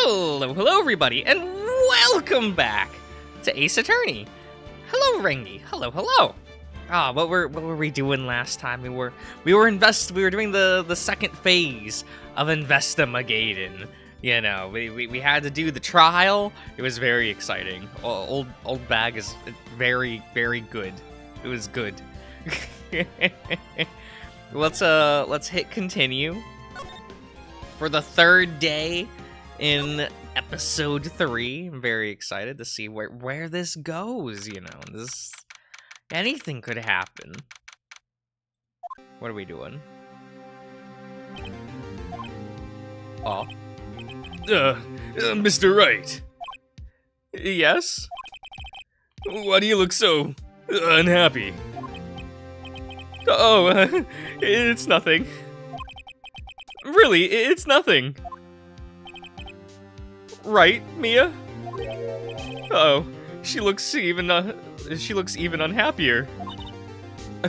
Hello everybody, and welcome back to Ace Attorney. Hello Rengi, hello. What were we doing last time? We were doing the second phase of Investigating. You know, we had to do the trial. It was very exciting. Old bag is very good. It was good. Let's hit continue for the third day in episode 3. I'm very excited to see where this goes. You know, anything could happen. What are we doing? Oh. Mr. Wright. Yes? Why do you look so unhappy? Oh, it's nothing. Really, it's nothing. Right, Mia? Uh-oh, she looks even unhappier.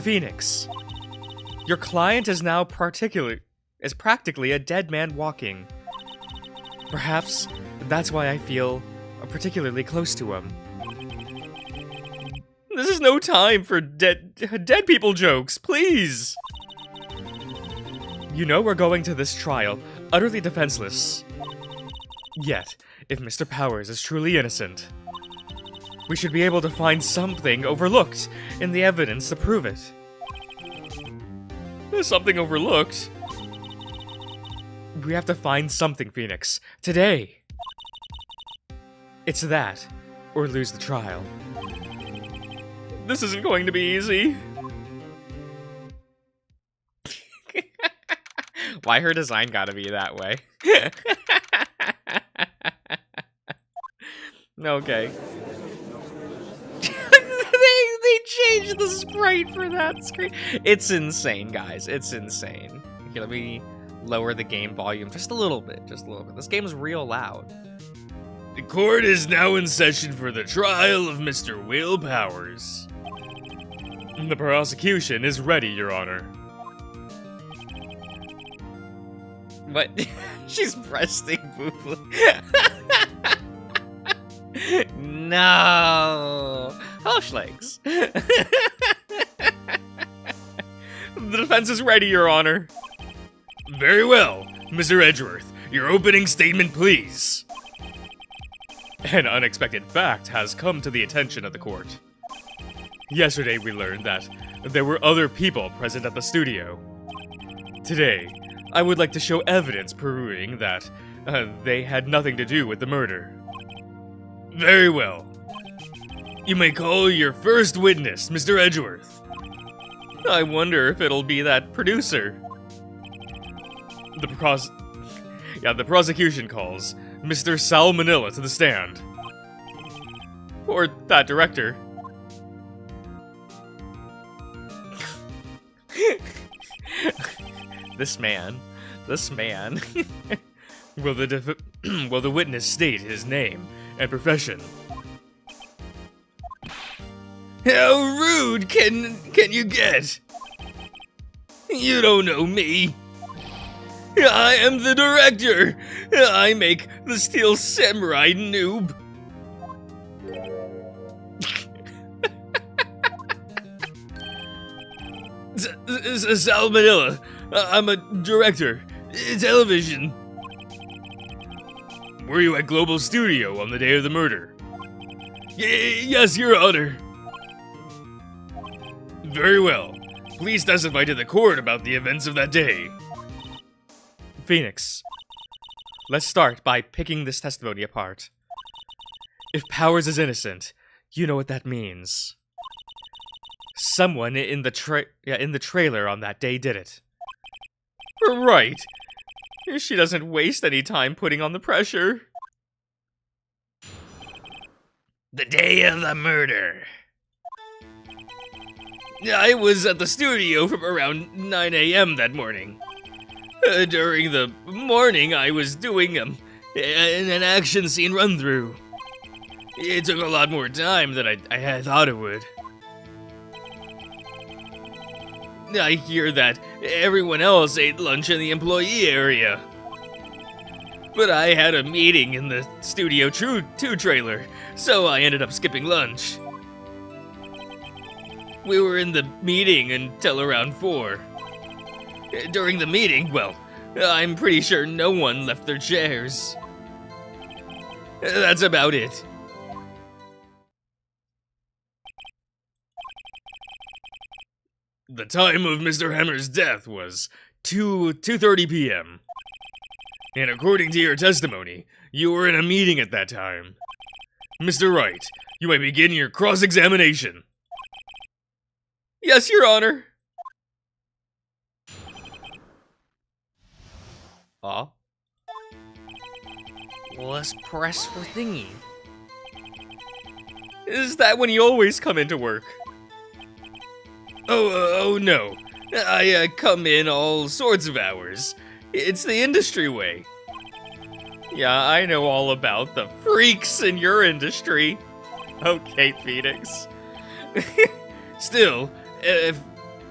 Phoenix, your client is now practically a dead man walking. Perhaps that's why I feel particularly close to him. This is no time for dead people jokes, please! You know we're going to this trial utterly defenseless. Yet, if Mr. Powers is truly innocent, we should be able to find something overlooked in the evidence to prove it. Something overlooked? We have to find something, Phoenix. Today! It's that, or lose the trial. This isn't going to be easy. Why her design gotta be that way? Okay. they changed the sprite for that screen. It's insane, guys. It's insane. Okay, let me lower the game volume just a little bit. This game is real loud. The court is now in session for the trial of Mr. Will Powers. The prosecution is ready, Your Honor. What? She's breasting Booply. No. Hush legs. The defense is ready, Your Honor. Very well. Mr. Edgeworth, your opening statement, please. An unexpected fact has come to the attention of the court. Yesterday we learned that there were other people present at the studio. Today, I would like to show evidence proving that they had nothing to do with the murder. Very well. You may call your first witness, Mr. Edgeworth. I wonder if it'll be that producer. The prosecution calls Mr. Salmonella to the stand. Or that director. This man. Will the witness state his name and profession? How rude can you get? You don't know me. I am the director. I make the Steel Samurai, noob. Salmonella. I'm a director. Television. Were you at Global Studio on the day of the murder? Yes, Your Honor. Very well. Please testify to the court about the events of that day. Phoenix, let's start by picking this testimony apart. If Powers is innocent, you know what that means. Someone in the trailer on that day did it. Right. She doesn't waste any time putting on the pressure. The day of the murder. I was at the studio from around 9 a.m. that morning. During the morning, I was doing an action scene run-through. It took a lot more time than I had thought it would. I hear that everyone else ate lunch in the employee area. but I had a meeting in the Studio 2 trailer, so I ended up skipping lunch. We were in the meeting until around 4. During the meeting, well, I'm pretty sure no one left their chairs. That's about it. The time of Mr. Hammer's death was 2:30 p.m. And according to your testimony, you were in a meeting at that time. Mr. Wright, you may begin your cross-examination. Yes, Your Honor. Oh. Let's press for thingy. Is that when you always come into work? Oh no. I come in all sorts of hours. It's the industry way. Yeah, I know all about the freaks in your industry. Okay, Phoenix. Still,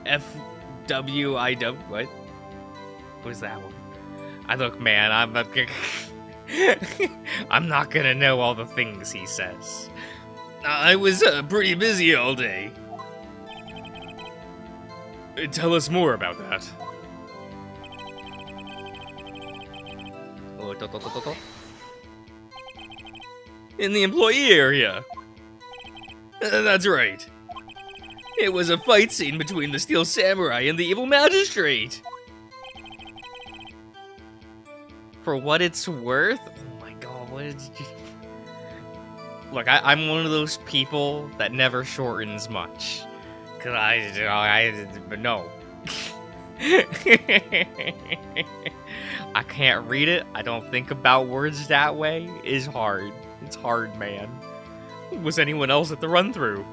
FWIW, what? What was that one? Look, man, I'm not gonna... I'm not gonna know all the things he says. I was pretty busy all day. Tell us more about that. In the employee area. That's right. It was a fight scene between the Steel Samurai and the Evil Magistrate. For what it's worth? Oh my god, what did you... Look, I'm one of those people that never shortens much. Cause but no. I can't read it. I don't think about words that way. It's hard. It's hard, man. Was anyone else at the run-through?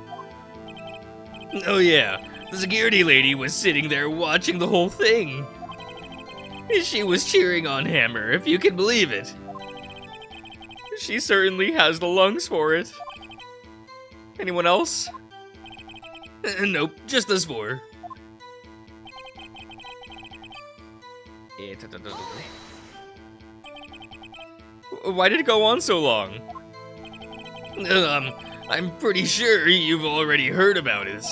Oh yeah, the security lady was sitting there watching the whole thing. She was cheering on Hammer, if you can believe it. She certainly has the lungs for it. Anyone else? Nope, just us 4. Why did it go on so long? I'm pretty sure you've already heard about it.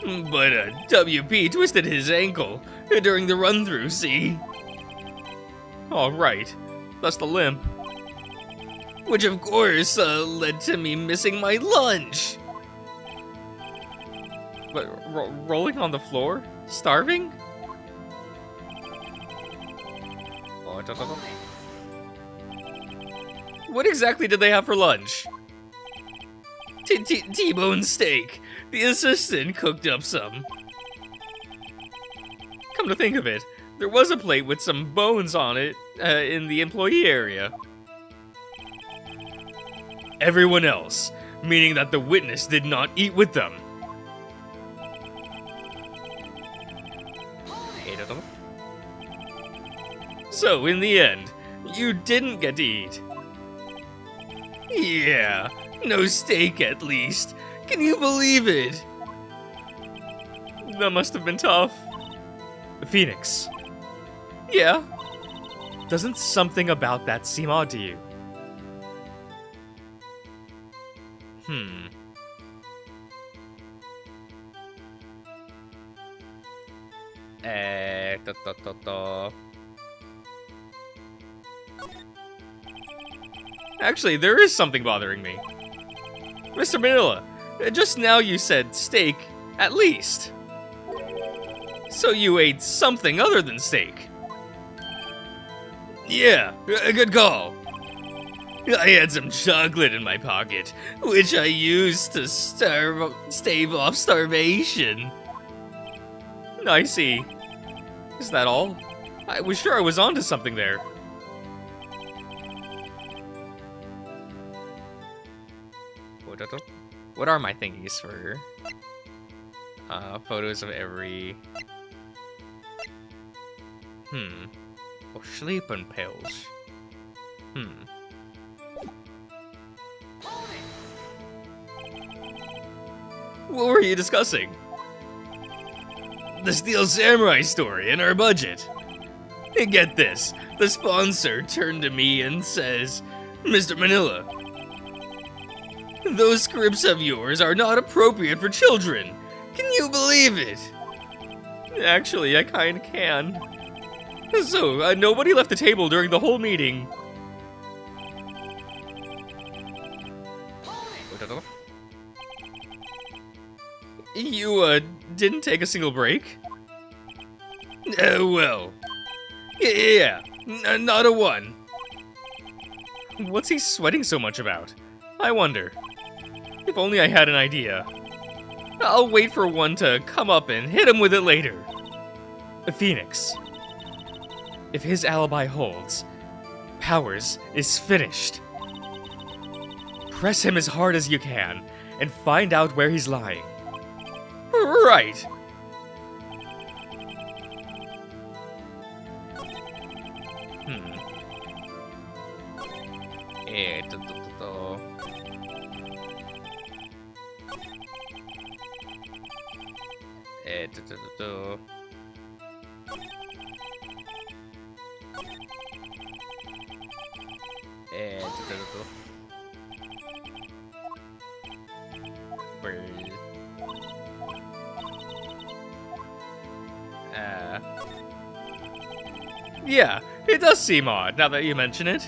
But WP twisted his ankle during the run-through, see? Oh, right. That's the limp. Which of course led to me missing my lunch. But rolling on the floor? Starving? Oh, what exactly did they have for lunch? T-bone steak. The assistant cooked up some. Come to think of it, there was a plate with some bones on it in the employee area. Everyone else, meaning that the witness did not eat with them. So, in the end, you didn't get to eat. Yeah, no steak at least. Can you believe it? That must have been tough. Phoenix, Yeah? doesn't something about that seem odd to you? Actually, there is something bothering me. Mr. Manila, just now you said steak, at least. So you ate something other than steak. Yeah, a good call. I had some chocolate in my pocket, which I used to stave off starvation. I see. Is that all? I was sure I was onto something there. What are my thingies for? Photos of every... Oh, sleeping pills. What were you discussing? The Steel Samurai story and our budget. Get this, the sponsor turned to me and says, Mr. Manila, those scripts of yours are not appropriate for children. Can you believe it? Actually, I kinda can. So, nobody left the table during the whole meeting. You, didn't take a single break? Well, yeah, not a one. What's he sweating so much about? I wonder. If only I had an idea. I'll wait for one to come up and hit him with it later. Phoenix. If his alibi holds, Powers is finished. Press him as hard as you can and find out where he's lying. Right. Yeah, it does seem odd now that you mention it.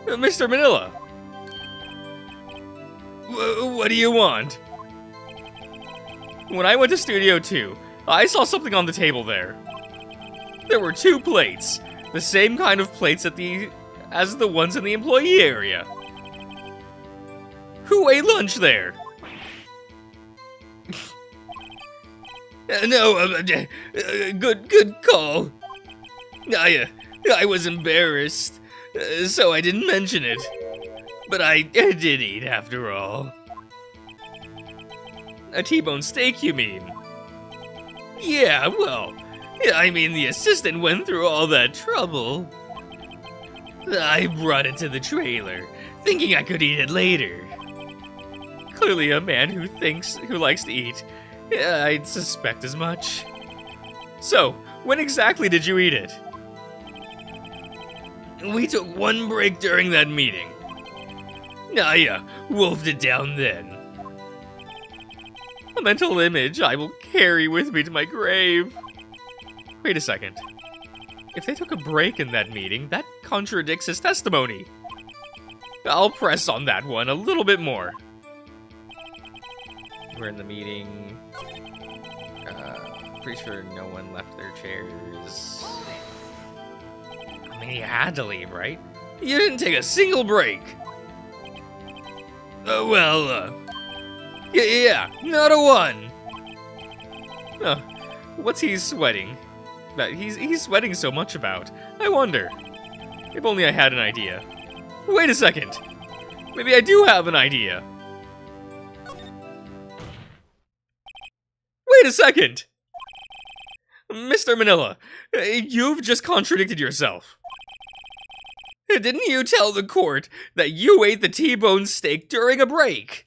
Mr. Manila. What do you want? When I went to Studio 2, I saw something on the table there. There were 2 plates, the same kind of plates as the ones in the employee area. Who ate lunch there? No, good call. I was embarrassed, so I didn't mention it. But I did eat after all. A T-bone steak, you mean? Yeah, well, I mean the assistant went through all that trouble. I brought it to the trailer, thinking I could eat it later. Clearly a man who likes to eat. Yeah, I'd suspect as much. So, when exactly did you eat it? We took one break during that meeting. I wolfed it down then. A mental image I will carry with me to my grave. Wait a second. If they took a break in that meeting, that contradicts his testimony. I'll press on that one a little bit more. We're in the meeting. Pretty sure no one left their chairs. I mean, you had to leave, right? You didn't take a single break. Yeah, not a one. What's he sweating? That he's sweating so much about. I wonder. If only I had an idea. Wait a second. Maybe I do have an idea. Wait a second! Mr. Manila, you've just contradicted yourself. Didn't you tell the court that you ate the T-bone steak during a break?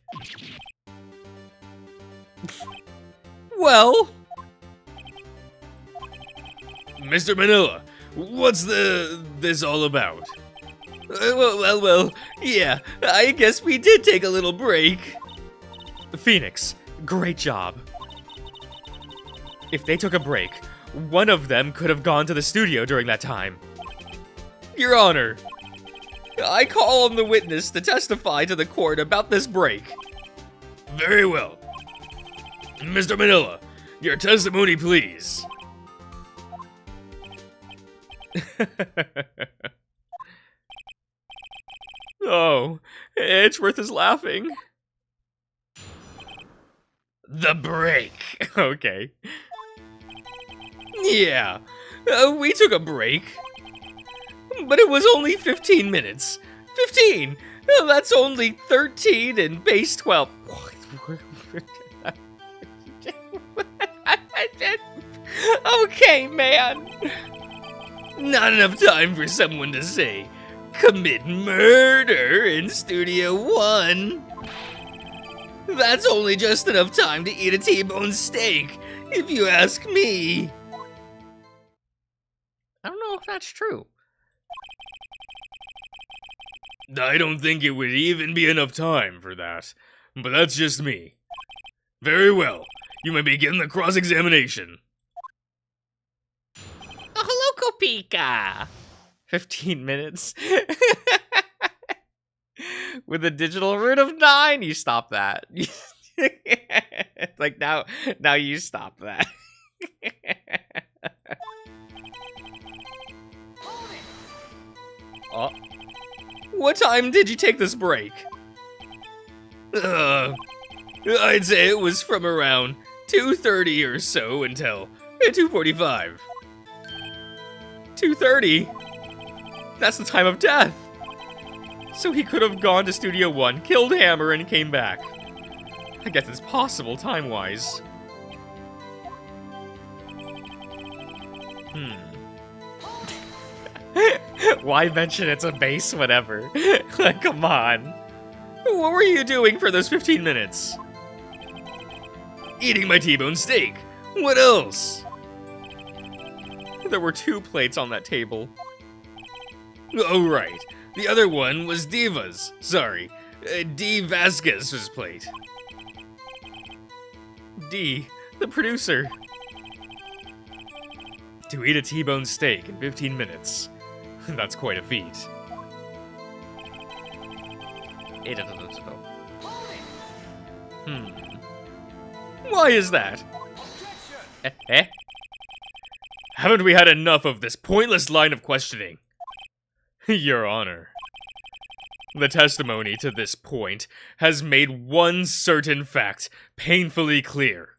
Well... Mr. Manila, what's this all about? Well, yeah, I guess we did take a little break. Phoenix, great job. If they took a break, one of them could have gone to the studio during that time. Your Honor, I call on the witness to testify to the court about this break. Very well. Mr. Manila, your testimony, please. Oh, Edgeworth is laughing. The break. Okay. Yeah, we took a break. But it was only 15 minutes. 15! That's only 13 in base 12. Okay, man. Not enough time for someone to say, commit murder in Studio 1. That's only just enough time to eat a T-bone steak, if you ask me. I don't know if that's true. I don't think it would even be enough time for that, but that's just me. Very well, you may begin the cross-examination. Oh, hello, Kopika! 15 minutes. With a digital root of 9, you stop that. It's like, now you stop that. Oh. What time did you take this break? I'd say it was from around 2:30 or so until 2:45. 2:30? That's the time of death. So he could have gone to Studio 1, killed Hammer, and came back. I guess it's possible time-wise. Why mention it's a base whatever? Like, come on. What were you doing for those 15 minutes? Eating my T-bone steak. What else? There were 2 plates on that table. Oh, right. The other one was Diva's. Sorry. D. Vasquez's plate. D, the producer. To eat a T-bone steak in 15 minutes. That's quite a feat. Why is that? Haven't we had enough of this pointless line of questioning? Your Honor. The testimony to this point has made one certain fact painfully clear.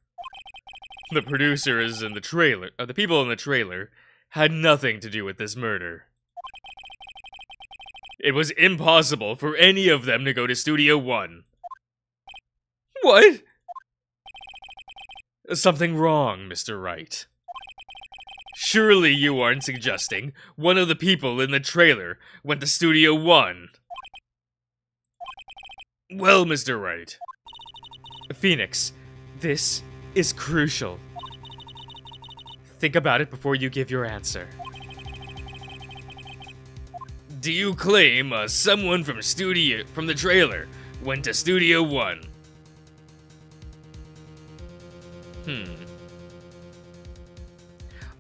The producers in the trailer, the people in the trailer, had nothing to do with this murder. It was impossible for any of them to go to Studio 1. What? Something wrong, Mr. Wright. Surely you aren't suggesting one of the people in the trailer went to Studio 1. Well, Mr. Wright. Phoenix, this is crucial. Think about it before you give your answer. Do you claim someone from the trailer went to Studio 1?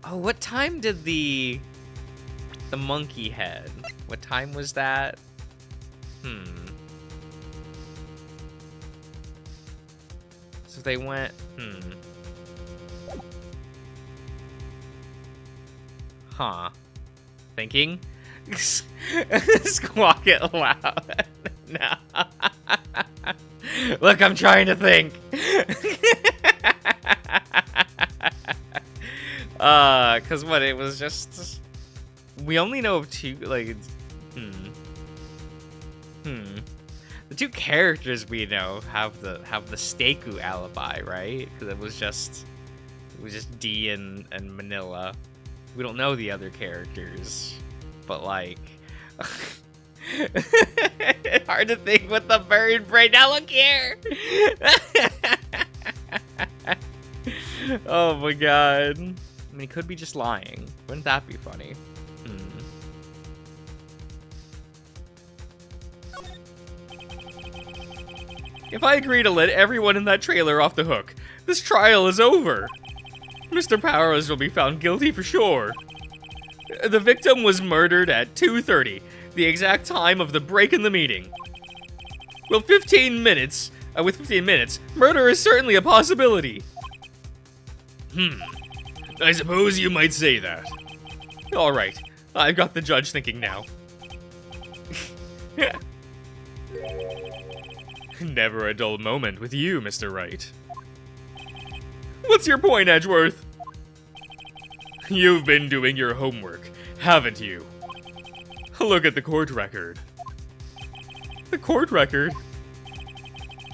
Oh, what time did the monkey head? What time was that? So they went, Huh. Thinking? Squawk it loud. No. Look, I'm trying to think. Cause what, it was just... We only know of 2, like... The 2 characters we know have the Steiku alibi, right? Cause it was just D and Manila. We don't know the other characters, but like... Hard to think with the buried brain. Now look here! Oh my god. I mean, he could be just lying. Wouldn't that be funny? If I agree to let everyone in that trailer off the hook, this trial is over. Mr. Powers will be found guilty for sure. The victim was murdered at 2:30, the exact time of the break in the meeting. Well, with 15 minutes, murder is certainly a possibility. I suppose you might say that. Alright, I've got the judge thinking now. Never a dull moment with you, Mr. Wright. What's your point, Edgeworth? You've been doing your homework, haven't you? Look at the court record. The court record?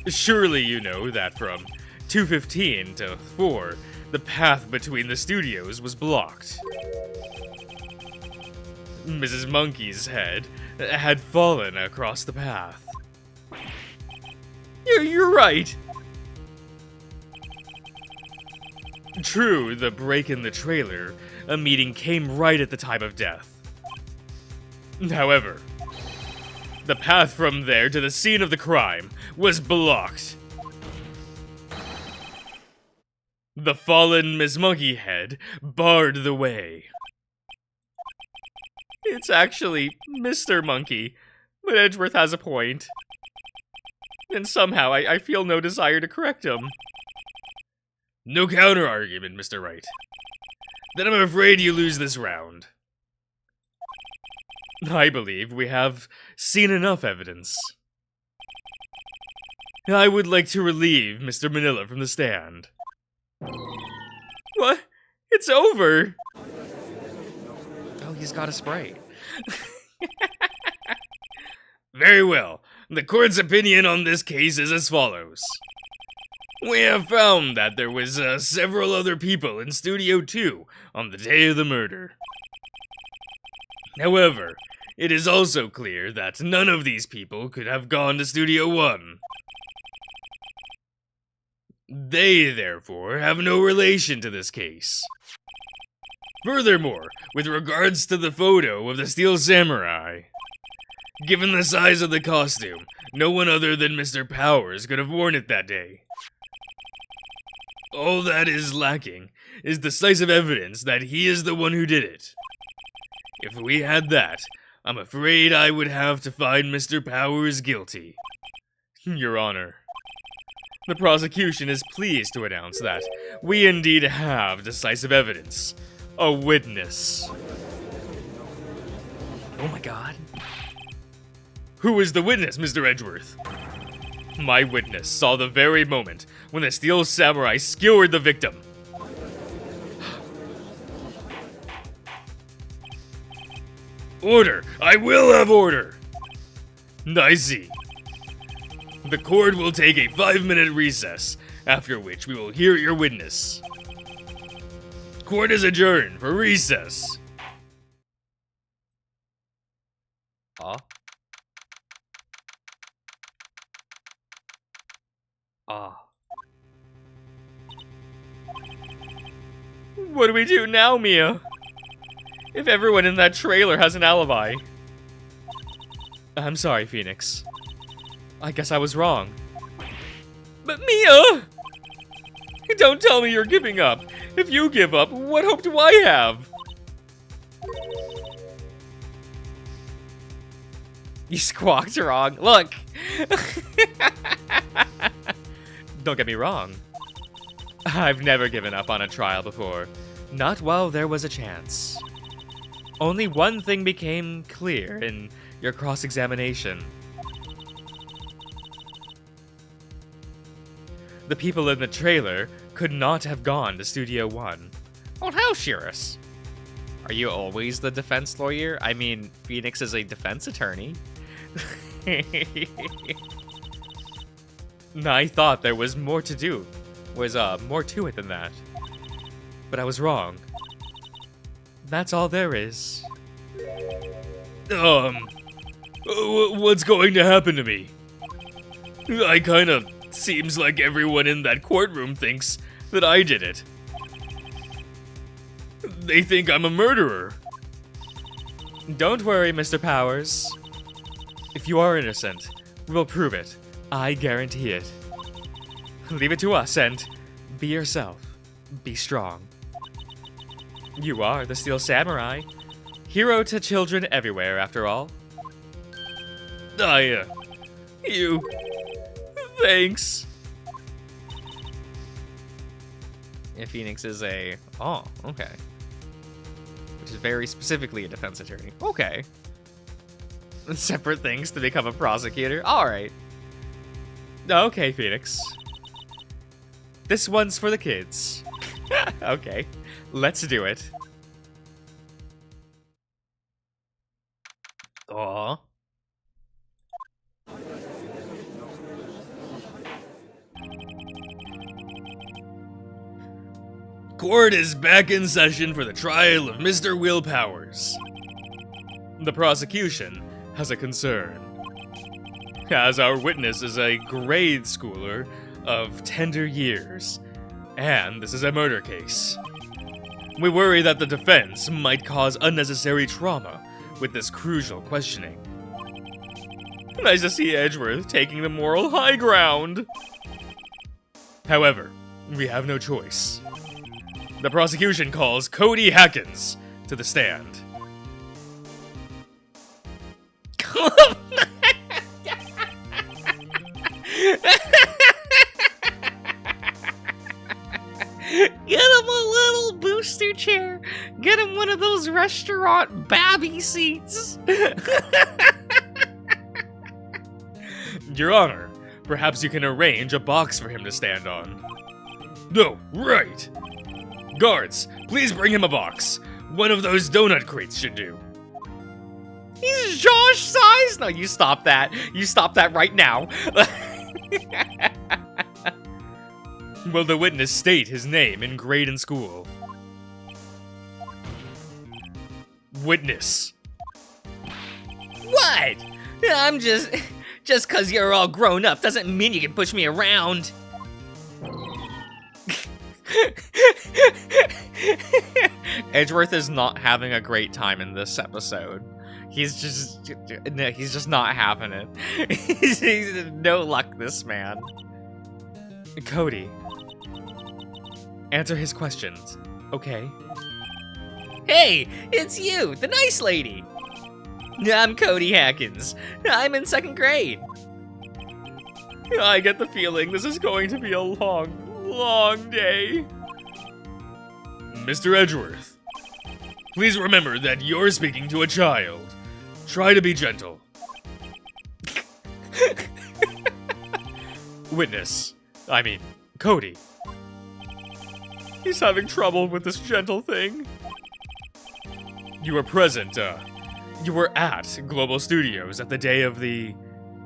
Surely you know that from 2:15 to 4, the path between the studios was blocked. Mrs. Monkey's head had fallen across the path. You're right. True, the break in the trailer, a meeting came right at the time of death. However, the path from there to the scene of the crime was blocked. The fallen Miss Monkeyhead barred the way. It's actually Mr. Monkey, but Edgeworth has a point. And somehow I feel no desire to correct him. No counter-argument, Mr. Wright. Then I'm afraid you lose this round. I believe we have seen enough evidence. I would like to relieve Mr. Manila from the stand. What? It's over! Oh, he's got a spray. Very well. The court's opinion on this case is as follows. We have found that there was several other people in Studio 2 on the day of the murder. However, it is also clear that none of these people could have gone to Studio 1. They, therefore, have no relation to this case. Furthermore, with regards to the photo of the Steel Samurai, given the size of the costume, no one other than Mr. Powers could have worn it that day. All that is lacking is decisive evidence that he is the one who did it. If we had that, I'm afraid I would have to find Mr. Powers guilty. Your Honor, the prosecution is pleased to announce that we indeed have decisive evidence. A witness. Oh my god. Who is the witness, Mr. Edgeworth? My witness saw the very moment when the Steel Samurai skewered the victim. Order! I will have order! I see. The court will take a 5-minute recess, after which we will hear your witness. Court is adjourned for recess. What do we do now, Mia? If everyone in that trailer has an alibi. I'm sorry, Phoenix. I guess I was wrong. But Mia! Don't tell me you're giving up. If you give up, what hope do I have? You squawked wrong. Look! Don't get me wrong. I've never given up on a trial before. Not while there was a chance. Only one thing became clear in your cross-examination. The people in the trailer could not have gone to Studio 1. Well, how, Shirus? Are you always the defense lawyer? I mean, Phoenix is a defense attorney. I thought there was more to do. More to it than that. But I was wrong. That's all there is. What's going to happen to me? Seems like everyone in that courtroom thinks that I did it. They think I'm a murderer. Don't worry, Mr. Powers. If you are innocent, we'll prove it. I guarantee it. Leave it to us and be yourself. Be strong. You are the Steel Samurai. Hero to children everywhere, after all. You... Thanks. Yeah, Phoenix is a... Oh, okay. Which is very specifically a defense attorney. Okay. Separate things to become a prosecutor. Alright. Okay, Phoenix. This one's for the kids. Okay, let's do it. Aw. Court is back in session for the trial of Mr. Will Powers. The prosecution has a concern. As our witness is a grade schooler of tender years, And this is a murder case. We worry that the defense might cause unnecessary trauma with this crucial questioning. Nice to see Edgeworth taking the moral high ground. However, we have no choice. The prosecution calls Cody Hackins to the stand. Get him a little booster chair. Get him one of those restaurant babby seats. Your Honor, perhaps you can arrange a box for him to stand on. No, right. Guards, please bring him a box. One of those donut crates should do. He's Josh size. No, you stop that. You stop that right now. Will the witness state his name and grade in school? Witness. What? I'm just cause you're all grown up doesn't mean you can push me around. Edgeworth is not having a great time in this episode. He's just not having it. He's no luck, this man. Cody. Answer his questions, okay? Hey, it's you, the nice lady. I'm Cody Hackins. I'm in 2nd grade. I get the feeling this is going to be a long, long day. Mr. Edgeworth, please remember that you're speaking to a child. Try to be gentle. Witness. I mean, Cody. He's having trouble with this gentle thing. You were present, you were at Global Studios at the day of the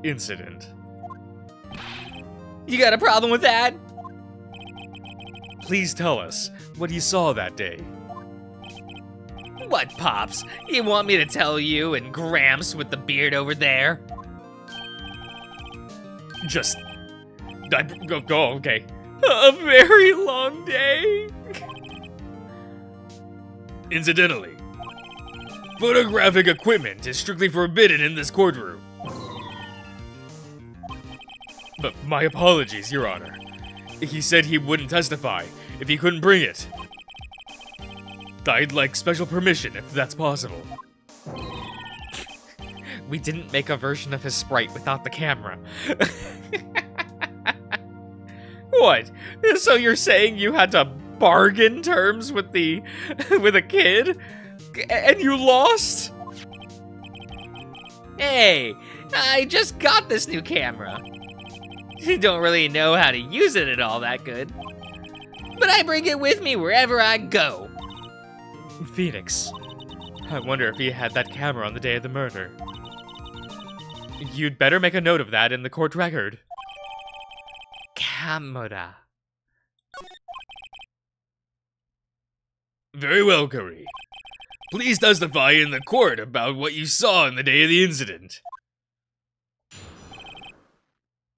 incident. You got a problem with that? Please tell us what you saw that day. What, Pops? You want me to tell you and Gramps with the beard over there? Just... Go, okay. A very long day. Incidentally, photographic equipment is strictly forbidden in this courtroom. But my apologies, Your Honor. He said he wouldn't testify if he couldn't bring it. I'd like special permission if that's possible. We didn't make a version of his sprite without the camera. What? So you're saying you had to bargain terms with with a kid? And you lost? Hey, I just got this new camera. You don't really know how to use it at all that good. But I bring it with me wherever I go. Phoenix. I wonder if he had that camera on the day of the murder. You'd better make a note of that in the court record. Camera. Very well, Curry. Please testify in the court about what you saw on the day of the incident.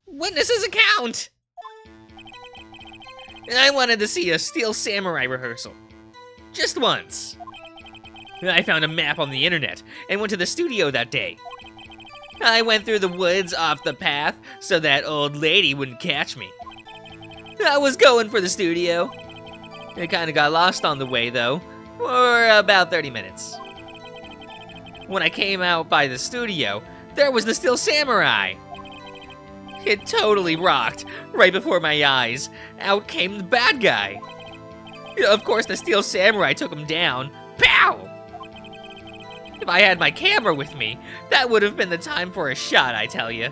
Witness's account! I wanted to see a Steel Samurai rehearsal. Just once. I found a map on the internet and went to the studio that day. I went through the woods off the path so that old lady wouldn't catch me. I was going for the studio. I kinda got lost on the way though, for about 30 minutes. When I came out by the studio, there was the Steel Samurai. It totally rocked, right before my eyes. Out came the bad guy. Of course, the Steel Samurai took him down. Pow! If I had my camera with me, that would have been the time for a shot, I tell you.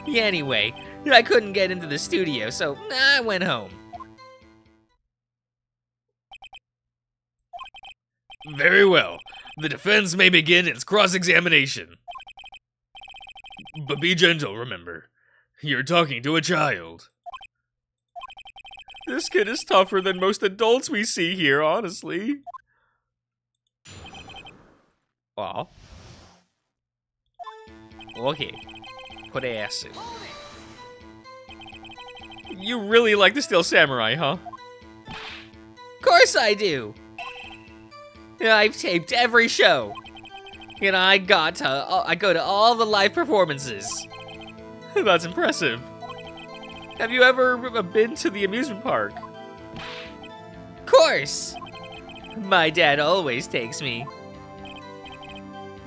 Anyway, I couldn't get into the studio, so I went home. Very well. The defense may begin its cross-examination. But be gentle, remember. You're talking to a child. This kid is tougher than most adults we see here, honestly. Well. Okay. Put ass in. You really like the Steel Samurai, huh? Of course I do. I've taped every show. I go to all the live performances. That's impressive. Have you ever been to the amusement park? Of course. My dad always takes me.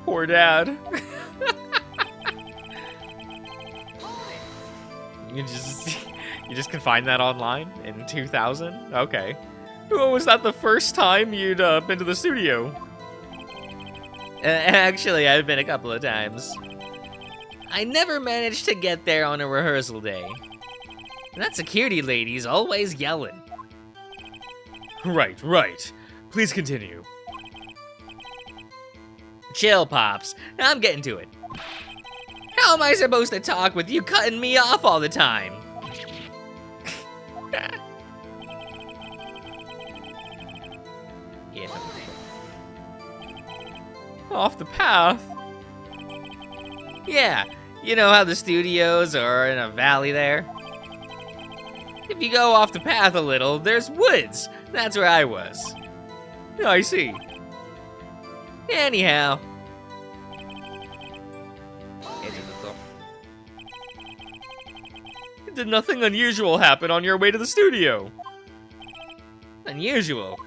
Poor dad. You just can find that online in 2000? Okay. Was that the first time you'd been to the studio? Actually, I've been a couple of times. I never managed to get there on a rehearsal day. And that security lady's always yelling. Right. Please continue. Chill, Pops. I'm getting to it. How am I supposed to talk with you cutting me off all the time? Yeah. Off the path? Yeah, you know how the studios are in a valley there? If you go off the path a little, there's woods. That's where I was. I see. Anyhow. Did nothing unusual happen on your way to the studio? Unusual?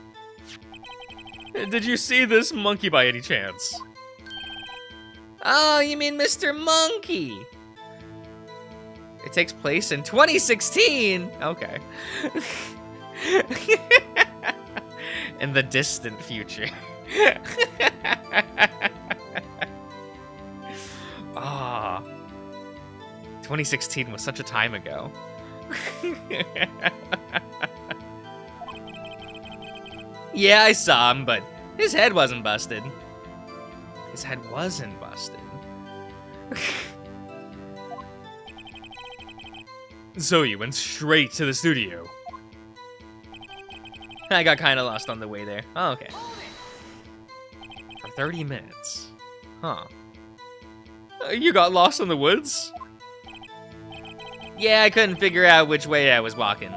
Did you see this monkey by any chance? Oh, you mean Mr. Monkey? It takes place in 2016. Okay. In the distant future. Ah. 2016 was such a time ago. Yeah, I saw him, but his head wasn't busted. His head wasn't busted. So you went straight to the studio? I got kind of lost on the way there. Oh, okay. For 30 minutes. Huh. You got lost in the woods? Yeah, I couldn't figure out which way I was walking.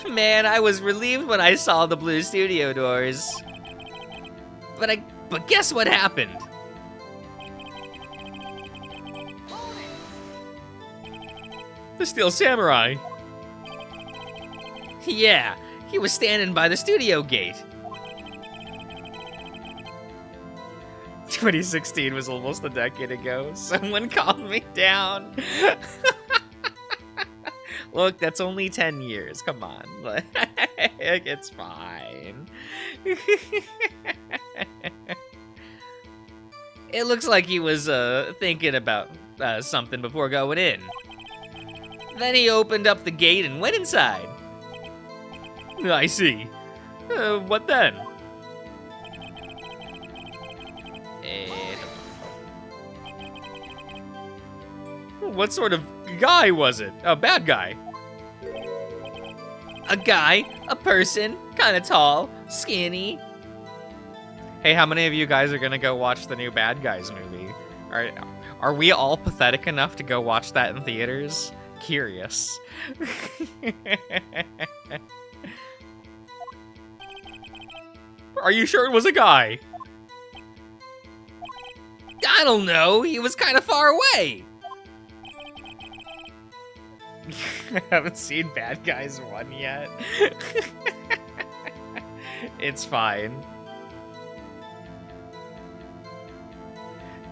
Man, I was relieved when I saw the blue studio doors. But guess what happened? The Steel Samurai. Yeah, he was standing by the studio gate. 2016 was almost a decade ago. Someone calmed me down. Look, that's only 10 years. Come on. It's fine. It looks like he was thinking about something before going in. Then he opened up the gate and went inside. I see. What then? What sort of guy was it? A bad guy? A guy, a person, kind of tall, skinny. Hey, how many of you guys are gonna go watch the new Bad Guys movie? Are we all pathetic enough to go watch that in theaters? Curious. Are you sure it was a guy? I don't know, he was kind of far away. I haven't seen Bad Guys 1 yet. It's fine.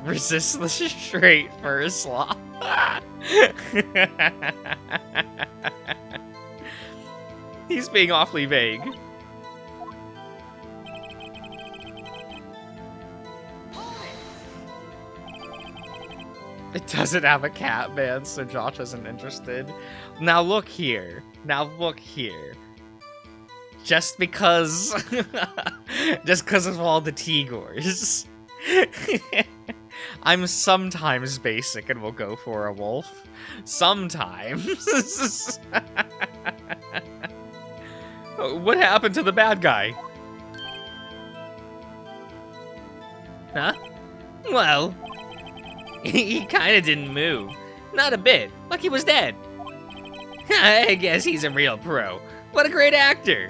Resist the straight for a sloth. He's being awfully vague. It doesn't have a cat, man, so Josh isn't interested. Now look here. Now look here. Just because... just because of all the Tigors. I'm sometimes basic and will go for a wolf. Sometimes. What happened to the bad guy? Huh? Well, he kind of didn't move. Not a bit. Like he was dead. I guess he's a real pro. What a great actor.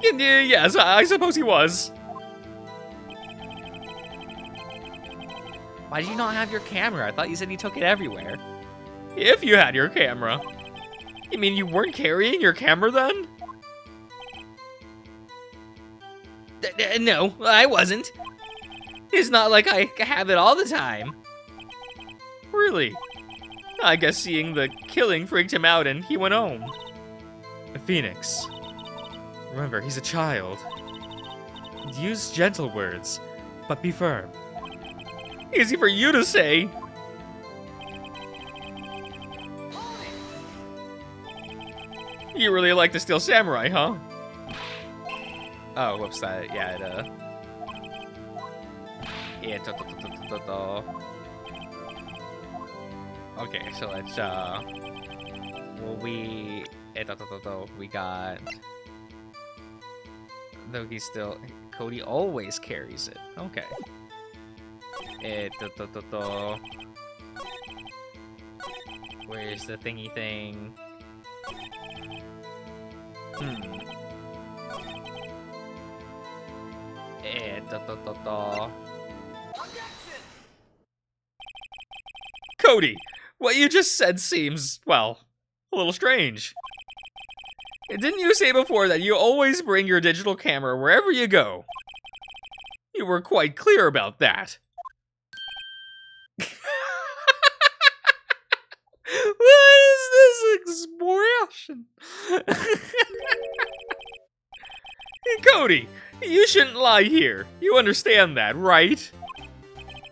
Yes, I suppose he was. Why did you not have your camera? I thought you said you took it everywhere. If you had your camera. You mean you weren't carrying your camera then? No, I wasn't. It's not like I have it all the time. Really? I guess seeing the killing freaked him out and he went home. Phoenix. Remember, he's a child. Use gentle words, but be firm. Easy for you to say. You really like the Steel Samurai, huh? Oh, whoops, yeah, okay, so let's, well, we got, though he's still, Cody always carries it, okay. Where's the thingy thing? Cody, what you just said seems, well, a little strange. Didn't you say before that you always bring your digital camera wherever you go? You were quite clear about that. What is this expression? Cody, you shouldn't lie here. You understand that, right?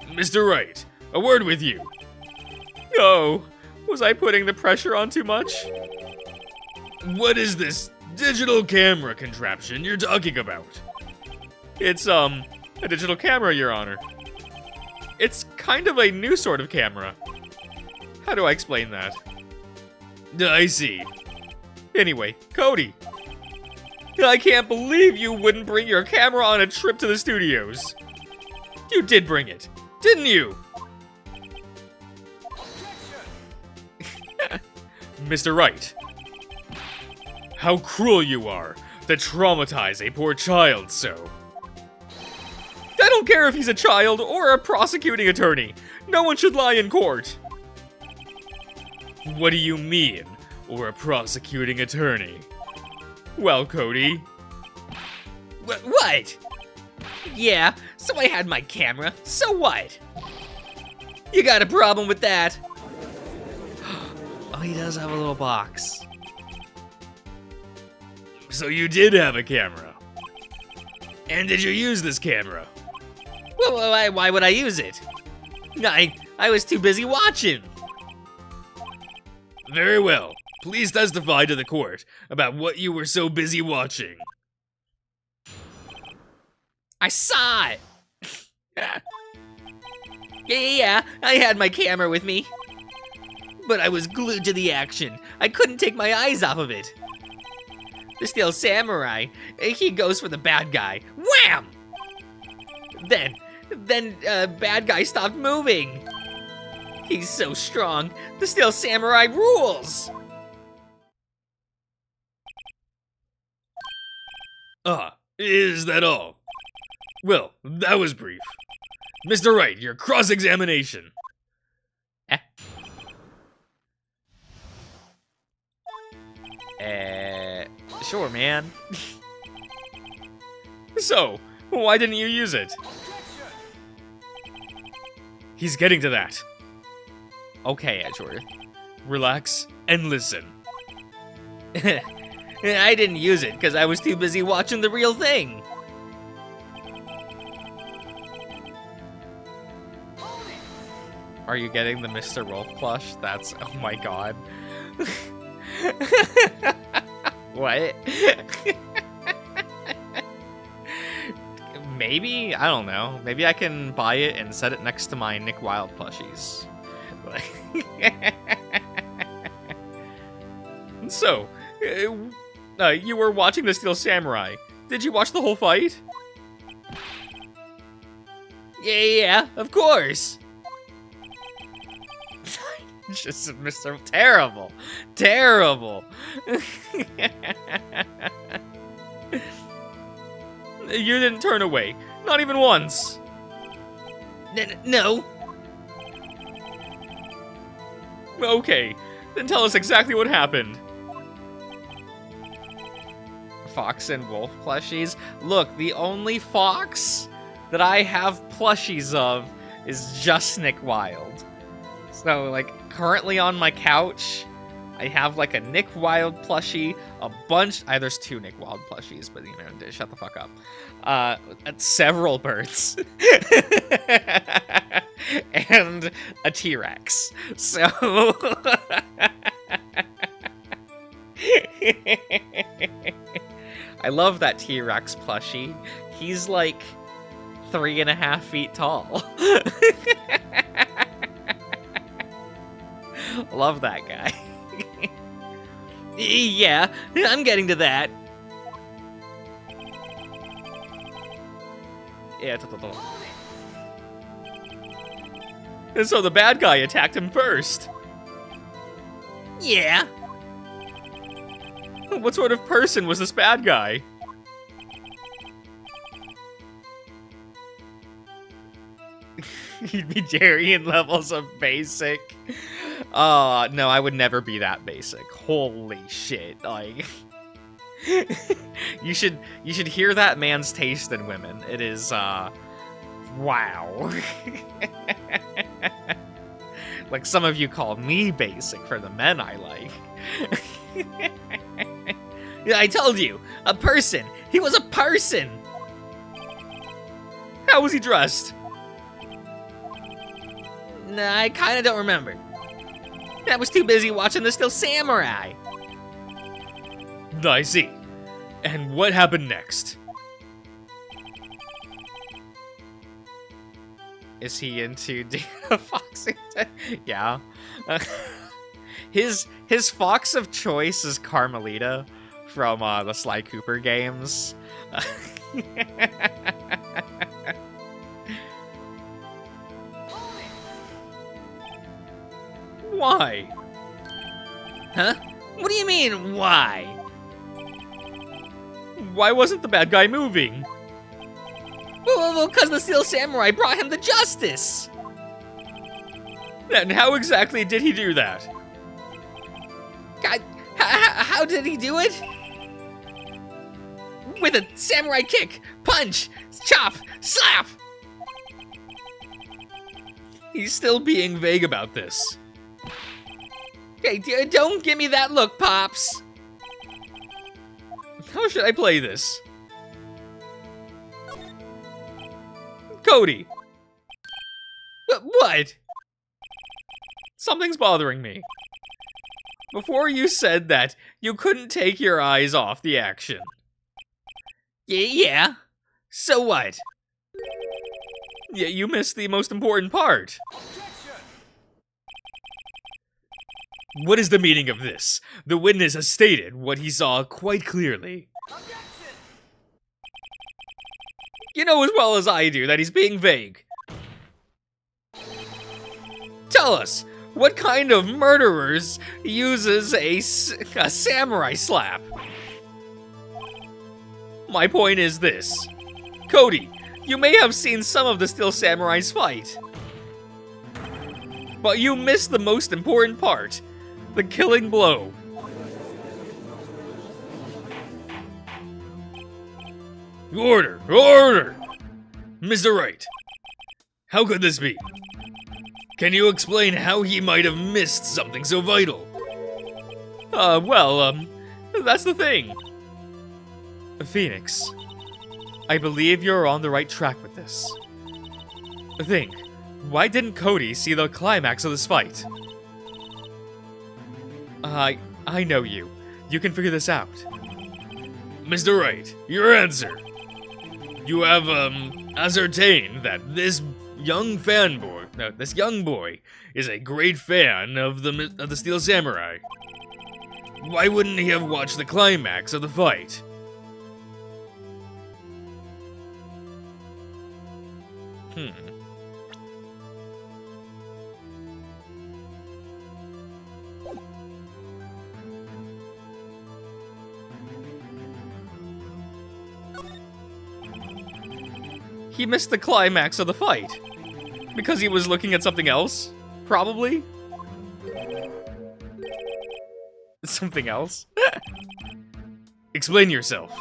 Mr. Wright, a word with you. Oh, was I putting the pressure on too much? What is this digital camera contraption you're talking about? It's, a digital camera, Your Honor. It's kind of a new sort of camera. How do I explain that? I see. Anyway, Cody. I can't believe you wouldn't bring your camera on a trip to the studios. You did bring it, didn't you? Mr. Wright. How cruel you are to traumatize a poor child so. I don't care if he's a child or a prosecuting attorney. No one should lie in court. What do you mean, or a prosecuting attorney? Well, Cody. What? Yeah, so I had my camera. So what? You got a problem with that? Oh, he does have a little box. So you did have a camera. And did you use this camera? Well, why would I use it? I was too busy watching. Very well. Please testify to the court about what you were so busy watching. I saw it. Yeah, I had my camera with me. But I was glued to the action. I couldn't take my eyes off of it. The Steel Samurai, he goes for the bad guy. Wham! Then, bad guy stopped moving. He's so strong. The Steel Samurai rules. Is that all? Well, that was brief. Mr. Wright, your cross-examination. Sure, man. So, why didn't you use it? He's getting to that. Okay, Edgeworth. Relax and listen. I didn't use it because I was too busy watching the real thing. Are you getting the Mr. Rolf plush? That's, oh my god. What? Maybe? I don't know. Maybe I can buy it and set it next to my Nick Wilde plushies. So, you were watching the Steel Samurai. Did you watch the whole fight? Yeah, of course. Just Mr. Terrible. Terrible. You didn't turn away. Not even once. No. Okay, then tell us exactly what happened. Fox and wolf plushies. Look, the only fox that I have plushies of is just Nick Wilde. So, like, currently on my couch, I have, like, a Nick Wilde plushie, a bunch... there's 2 Nick Wilde plushies, but, you know, shut the fuck up. Several birds. And a T-Rex. So... I love that T-Rex plushie. He's, like, 3.5 feet tall. Love that guy. Yeah, I'm getting to that. Yeah, And so the bad guy attacked him first. Yeah. What sort of person was this bad guy? He'd be Darien levels of basic. No, I would never be that basic. Holy shit, like... you should hear that man's taste in women. It is, wow. Like some of you call me basic for the men I like. Yeah, I told you, a person. He was a person. How was he dressed? Nah, I kind of don't remember. I was too busy watching The Still Samurai. I see. And what happened next? Is he into foxing? Yeah. His fox of choice is Carmelita from the Sly Cooper games. Why? Huh? What do you mean, why? Why wasn't the bad guy moving? Well, because the Steel Samurai brought him to justice. And how exactly did he do that? God, how did he do it? With a samurai kick, punch, chop, slap. He's still being vague about this. Hey, don't give me that look, Pops. How should I play this? Cody! What? Something's bothering me. Before you said that you couldn't take your eyes off the action. Yeah. So what? Yeah, you missed the most important part. What is the meaning of this? The witness has stated what he saw quite clearly. You know as well as I do that he's being vague. Tell us, what kind of murderers uses a samurai slap? My point is this. Cody, you may have seen some of the Steel Samurais fight. But you missed the most important part. The killing blow. Order! Order! Mr. Wright, how could this be? Can you explain how he might have missed something so vital? That's the thing. Phoenix, I believe you're on the right track with this. Think, why didn't Cody see the climax of this fight? I know you. You can figure this out. Mr. Wright, your answer. You have, ascertained that this young boy is a great fan of the Steel Samurai. Why wouldn't he have watched the climax of the fight? he missed the climax of the fight. Because he was looking at something else? Probably? Something else? Explain yourself.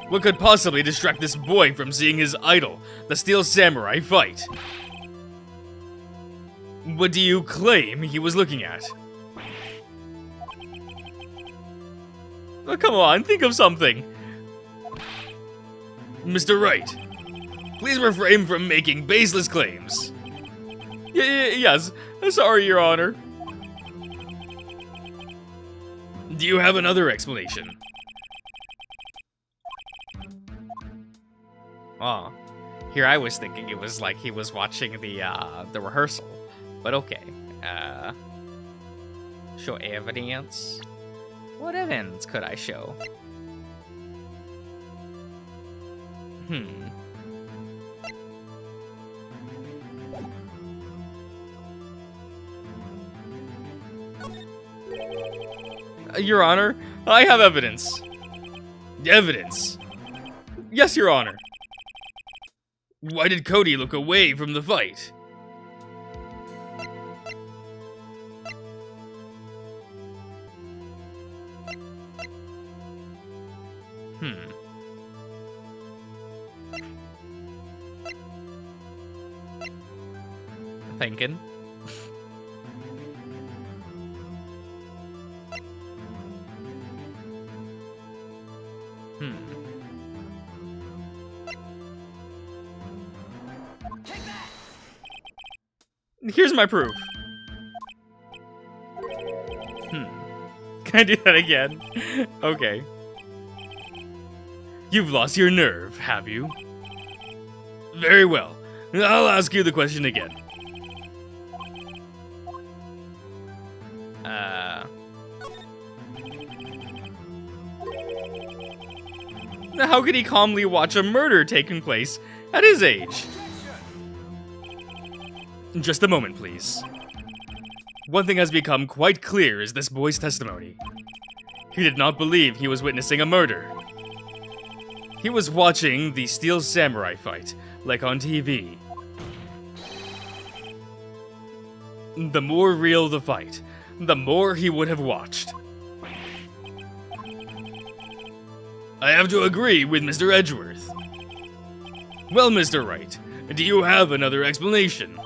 What could possibly distract this boy from seeing his idol, the Steel Samurai, fight? What do you claim he was looking at? Oh, come on, think of something. Mr. Wright, please refrain from making baseless claims. Yes, sorry, Your Honor. Do you have another explanation? Oh, here I was thinking it was like he was watching the rehearsal, but okay. Show evidence. What evidence could I show? Your Honor, I have evidence. Evidence? Yes, Your Honor. Why did Cody look away from the fight? Thinking. Here's my proof. Can I do that again? Okay. You've lost your nerve, have you? Very well. I'll ask you the question again. How could he calmly watch a murder taking place at his age? Just a moment, please. One thing has become quite clear is this boy's testimony. He did not believe he was witnessing a murder. He was watching the Steel Samurai fight, like on TV. The more real the fight, the more he would have watched. I have to agree with Mr. Edgeworth. Well, Mr. Wright, do you have another explanation?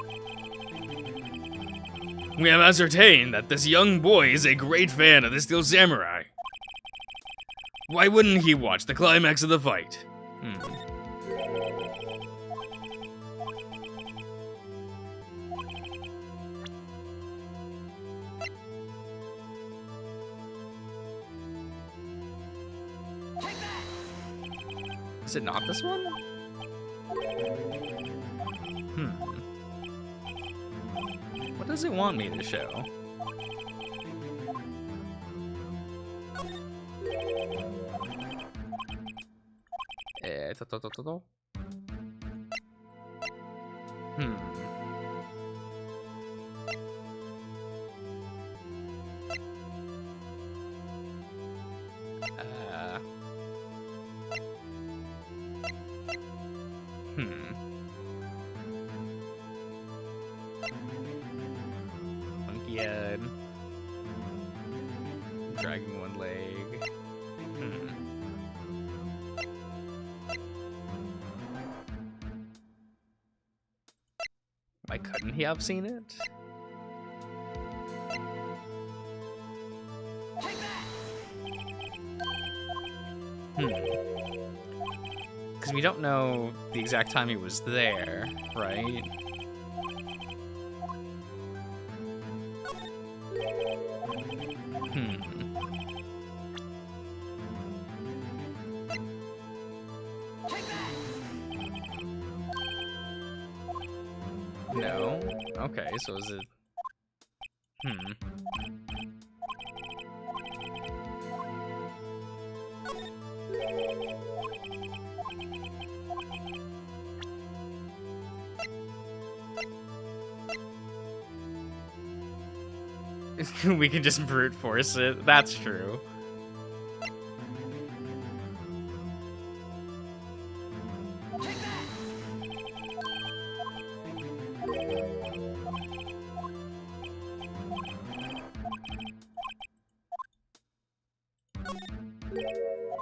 We have ascertained that this young boy is a great fan of the Steel Samurai. Why wouldn't he watch the climax of the fight? Is it not this one? What does it want me to show? Monkey head. Dragging one leg. Why couldn't he have seen it? Because we don't know the exact time he was there, right? No? Okay, so is it... We can just brute force it. That's true.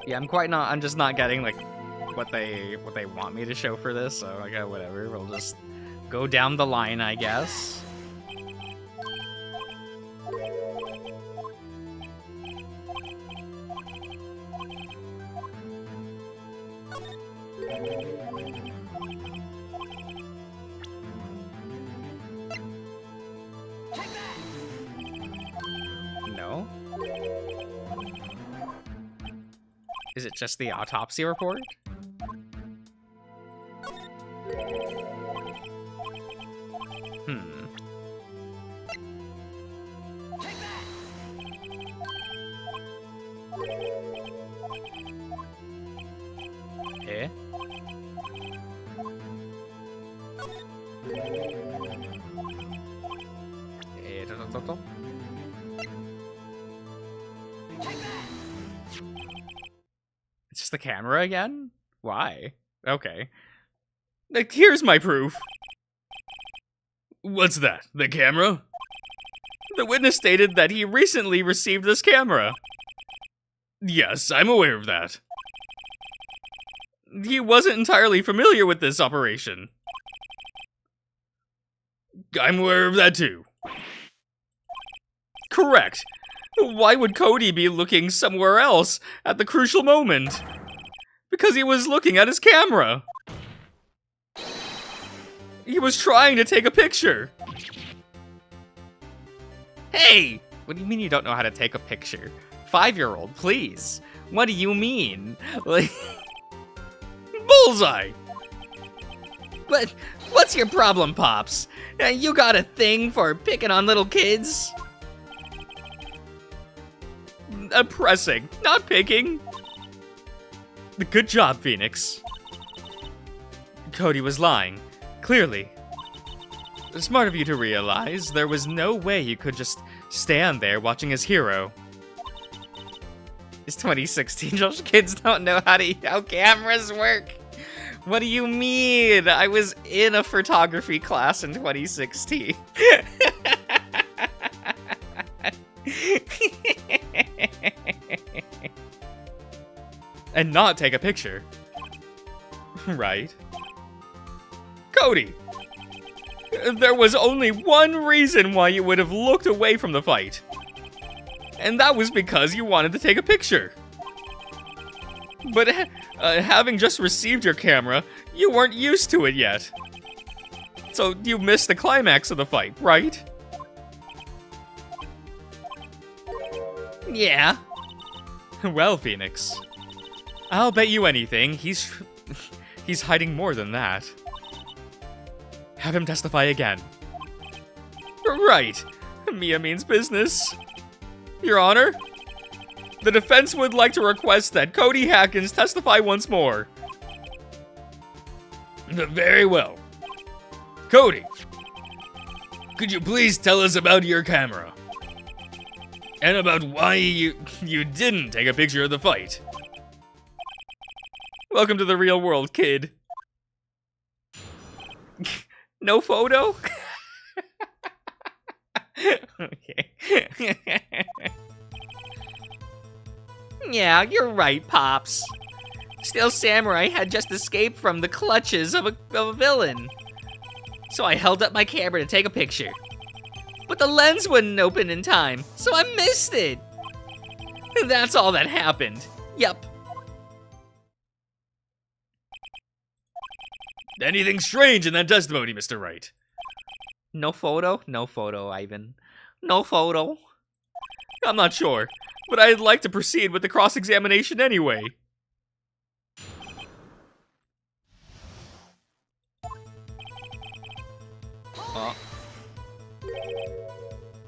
Yeah, I'm just not getting like what they want me to show for this, so okay, whatever. We'll just go down the line, I guess. No? Is it just the autopsy report? Eh? It's just the camera again? Why? Okay. Like, here's my proof. What's that? The camera? The witness stated that he recently received this camera. Yes, I'm aware of that. He wasn't entirely familiar with this operation. I'm aware of that too. Correct. Why would Cody be looking somewhere else at the crucial moment? Because he was looking at his camera. He was trying to take a picture. Hey! What do you mean you don't know how to take a picture? 5-year-old, please. What do you mean? Like... Bullseye! But what's your problem, Pops? You got a thing for picking on little kids? Pressing, not picking. Good job, Phoenix. Cody was lying, clearly. Smart of you to realize there was no way you could just stand there watching his hero. It's 2016, Josh. Kids don't know how cameras work. What do you mean? I was in a photography class in 2016. And not take a picture. Right? Cody! There was only one reason why you would have looked away from the fight. And that was because you wanted to take a picture. But having just received your camera, you weren't used to it yet. So you missed the climax of the fight, right? Yeah. Well, Phoenix, I'll bet you anything he's hiding more than that. Have him testify again. Right. Mia means business. Your Honor, the defense would like to request that Cody Hackins testify once more. Very well. Cody, could you please tell us about your camera? And about why you didn't take a picture of the fight? Welcome to the real world, kid. No photo? Okay. Yeah, you're right, Pops. Steel Samurai had just escaped from the clutches of a villain. So I held up my camera to take a picture. But the lens wouldn't open in time, so I missed it. That's all that happened. Yup. Anything strange in that testimony, Mr. Wright? No photo? No photo, Ivan. No photo. I'm not sure, but I'd like to proceed with the cross-examination anyway.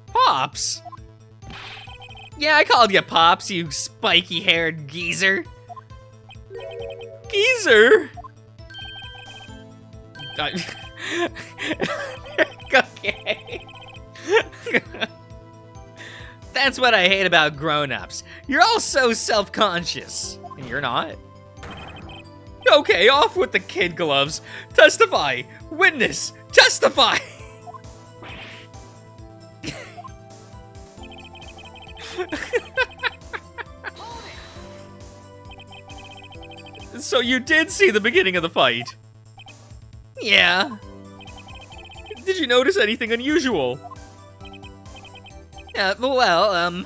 Pops? Yeah, I called you Pops, you spiky-haired geezer. Geezer? Okay. That's what I hate about grown-ups. You're all so self-conscious. And you're not. Okay, off with the kid gloves. Testify! Witness! Testify! So you did see the beginning of the fight? Yeah. Did you notice anything unusual? Well,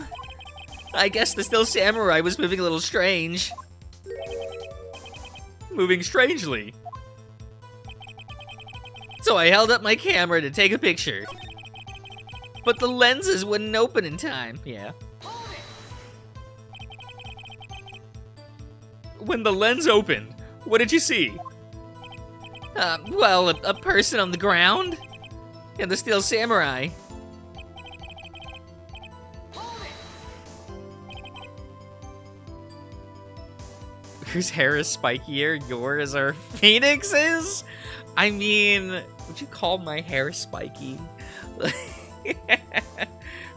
I guess the Still Samurai was moving a little strange. Moving strangely. So I held up my camera to take a picture. But the lenses wouldn't open in time, yeah. When the lens opened, what did you see? Well, a person on the ground. And the Steel Samurai. Whose hair is spikier? Yours or Phoenix's? I mean, would you call my hair spiky?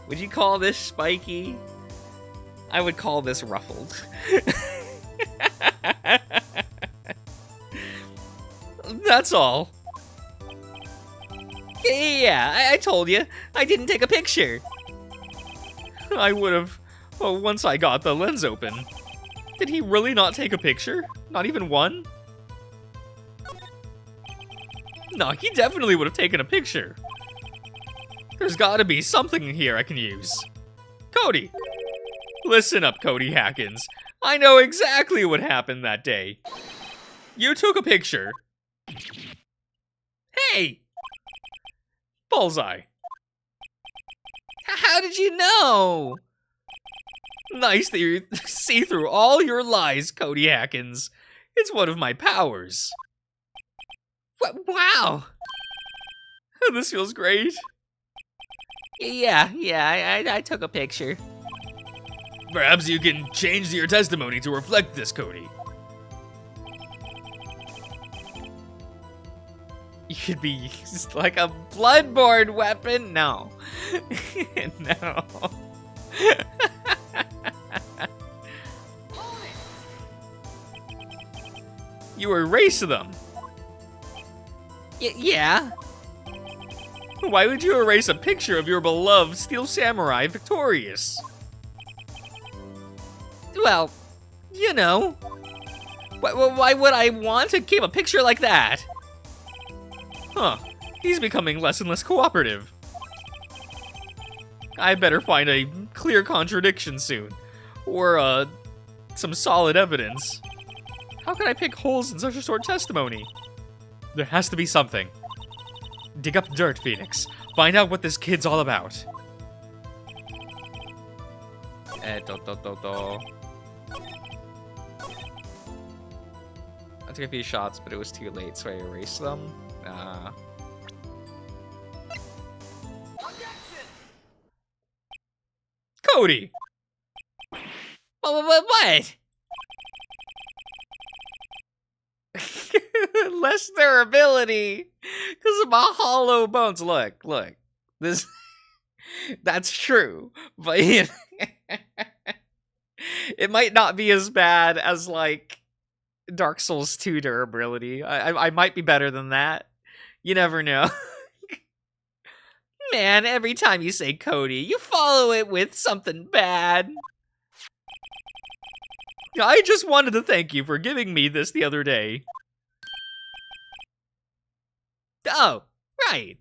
Would you call this spiky? I would call this ruffled. That's all. Yeah, I told you. I didn't take a picture. I would have, once I got the lens open. Did he really not take a picture? Not even one? No, he definitely would have taken a picture. There's gotta be something here I can use. Cody! Listen up, Cody Hackins. I know exactly what happened that day. You took a picture. Hey! Bullseye. How did you know? Nice that you see through all your lies, Cody Hackins. It's one of my powers. Wow! This feels great. Yeah, I took a picture. Perhaps you can change your testimony to reflect this, Cody. You could be used like a bloodborne weapon? No. No. You erase them. Yeah. Why would you erase a picture of your beloved Steel Samurai victorious? Well, you know. Why would I want to keep a picture like that? Huh. He's becoming less and less cooperative. I better find a clear contradiction soon. Or, some solid evidence. How can I pick holes in such a short testimony? There has to be something. Dig up dirt, Phoenix. Find out what this kid's all about. I took a few shots, but it was too late, so I erased them. Cody! What? Less durability because of my hollow bones. Look. This that's true, but it might not be as bad as like Dark Souls 2 durability. I might be better than that. You never know. Man, every time you say Cody, you follow it with something bad. I just wanted to thank you for giving me this the other day. Oh, right.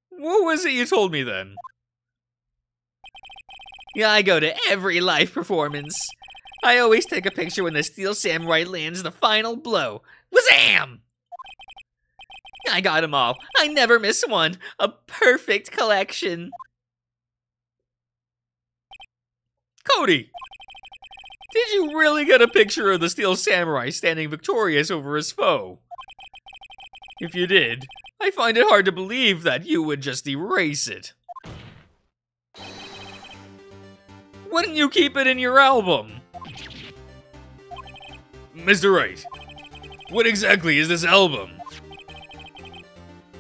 What was it you told me then? Yeah, I go to every live performance. I always take a picture when the Steel Samurai lands the final blow. Wazam! I got them all. I never miss one. A perfect collection. Cody! Did you really get a picture of the Steel Samurai standing victorious over his foe? If you did, I find it hard to believe that you would just erase it. Wouldn't you keep it in your album? Mr. Wright, what exactly is this album?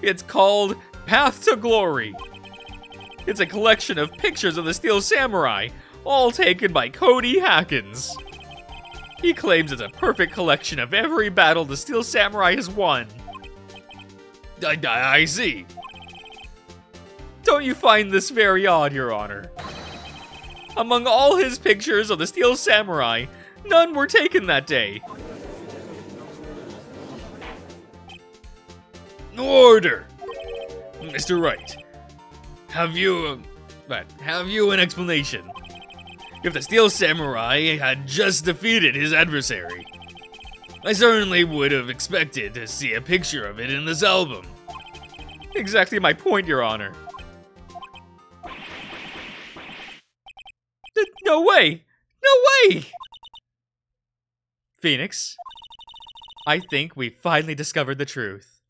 It's called Path to Glory. It's a collection of pictures of the Steel Samurai, all taken by Cody Hackins. He claims it's a perfect collection of every battle the Steel Samurai has won. I see. Don't you find this very odd, Your Honor? Among all his pictures of the Steel Samurai, none were taken that day. Order! Mr. Wright, have you an explanation? If the Steel Samurai had just defeated his adversary, I certainly would have expected to see a picture of it in this album. Exactly my point, Your Honor. No way! No way! Phoenix, I think we finally discovered the truth.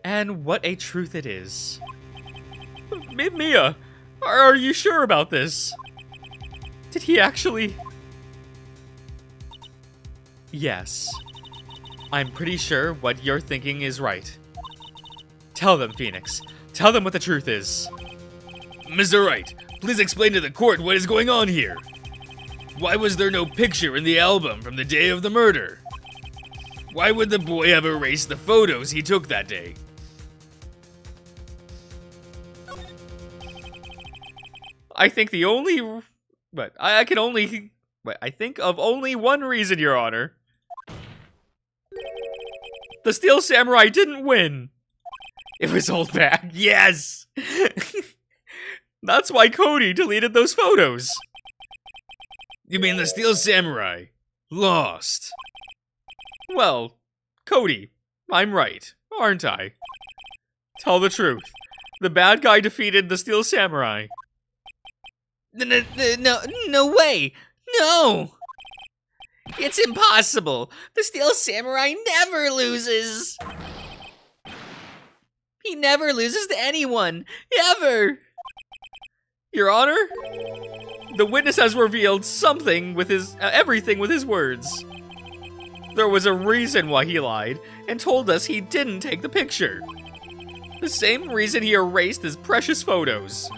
And what a truth it is. Mia, are you sure about this? Did he actually... Yes. I'm pretty sure what you're thinking is right. Tell them, Phoenix. Tell them what the truth is. Mr. Wright, please explain to the court what is going on here. Why was there no picture in the album from the day of the murder? Why would the boy have erased the photos he took that day? I think the only... I think of only one reason, Your Honor. The Steel Samurai didn't win. It was old back. Yes! That's why Cody deleted those photos. You mean the Steel Samurai lost? Well, Cody, I'm right, aren't I? Tell the truth. The bad guy defeated the Steel Samurai. No way! No! It's impossible! The Steel Samurai never loses! He never loses to anyone! Ever! Your Honor, the witness has revealed something with his... everything with his words. There was a reason why he lied and told us he didn't take the picture. The same reason he erased his precious photos.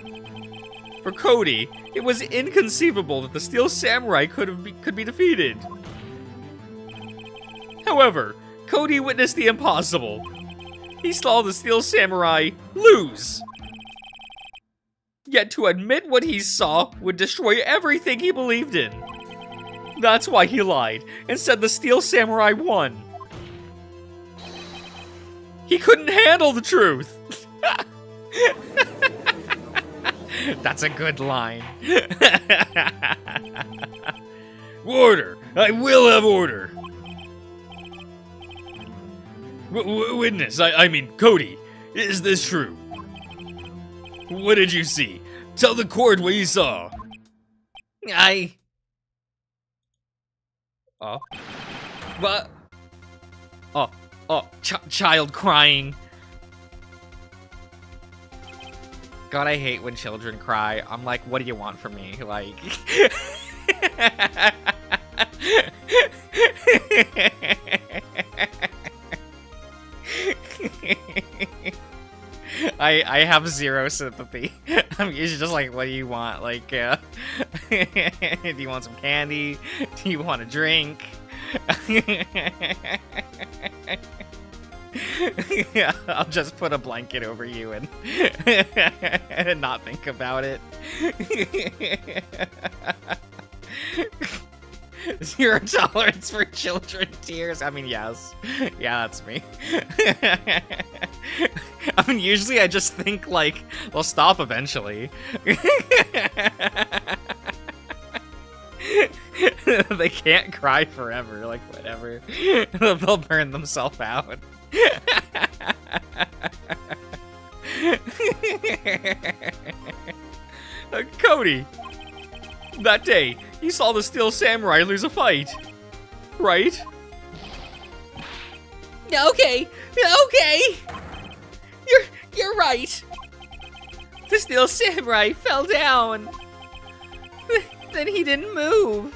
For Cody, it was inconceivable that the Steel Samurai could be defeated. However, Cody witnessed the impossible. He saw the Steel Samurai lose. Yet to admit what he saw would destroy everything he believed in. That's why he lied and said the Steel Samurai won. He couldn't handle the truth. That's a good line. Order! I will have order! Witness, I mean Cody, is this true? What did you see? Tell the court what you saw. What? Child crying. God, I hate when children cry. I'm like, what do you want from me? Like... I have zero sympathy. I'm usually just like, what do you want? Like, do you want some candy? Do you want a drink? Yeah, I'll just put a blanket over you and, and not think about it. Zero tolerance for children tears. I mean, yes. Yeah, that's me. I mean, usually I just think, like, they'll stop eventually. They can't cry forever, like, whatever. They'll burn themselves out. Cody, that day, you saw the Steel Samurai lose a fight, right? Okay. You're right. The Steel Samurai fell down. Then he didn't move.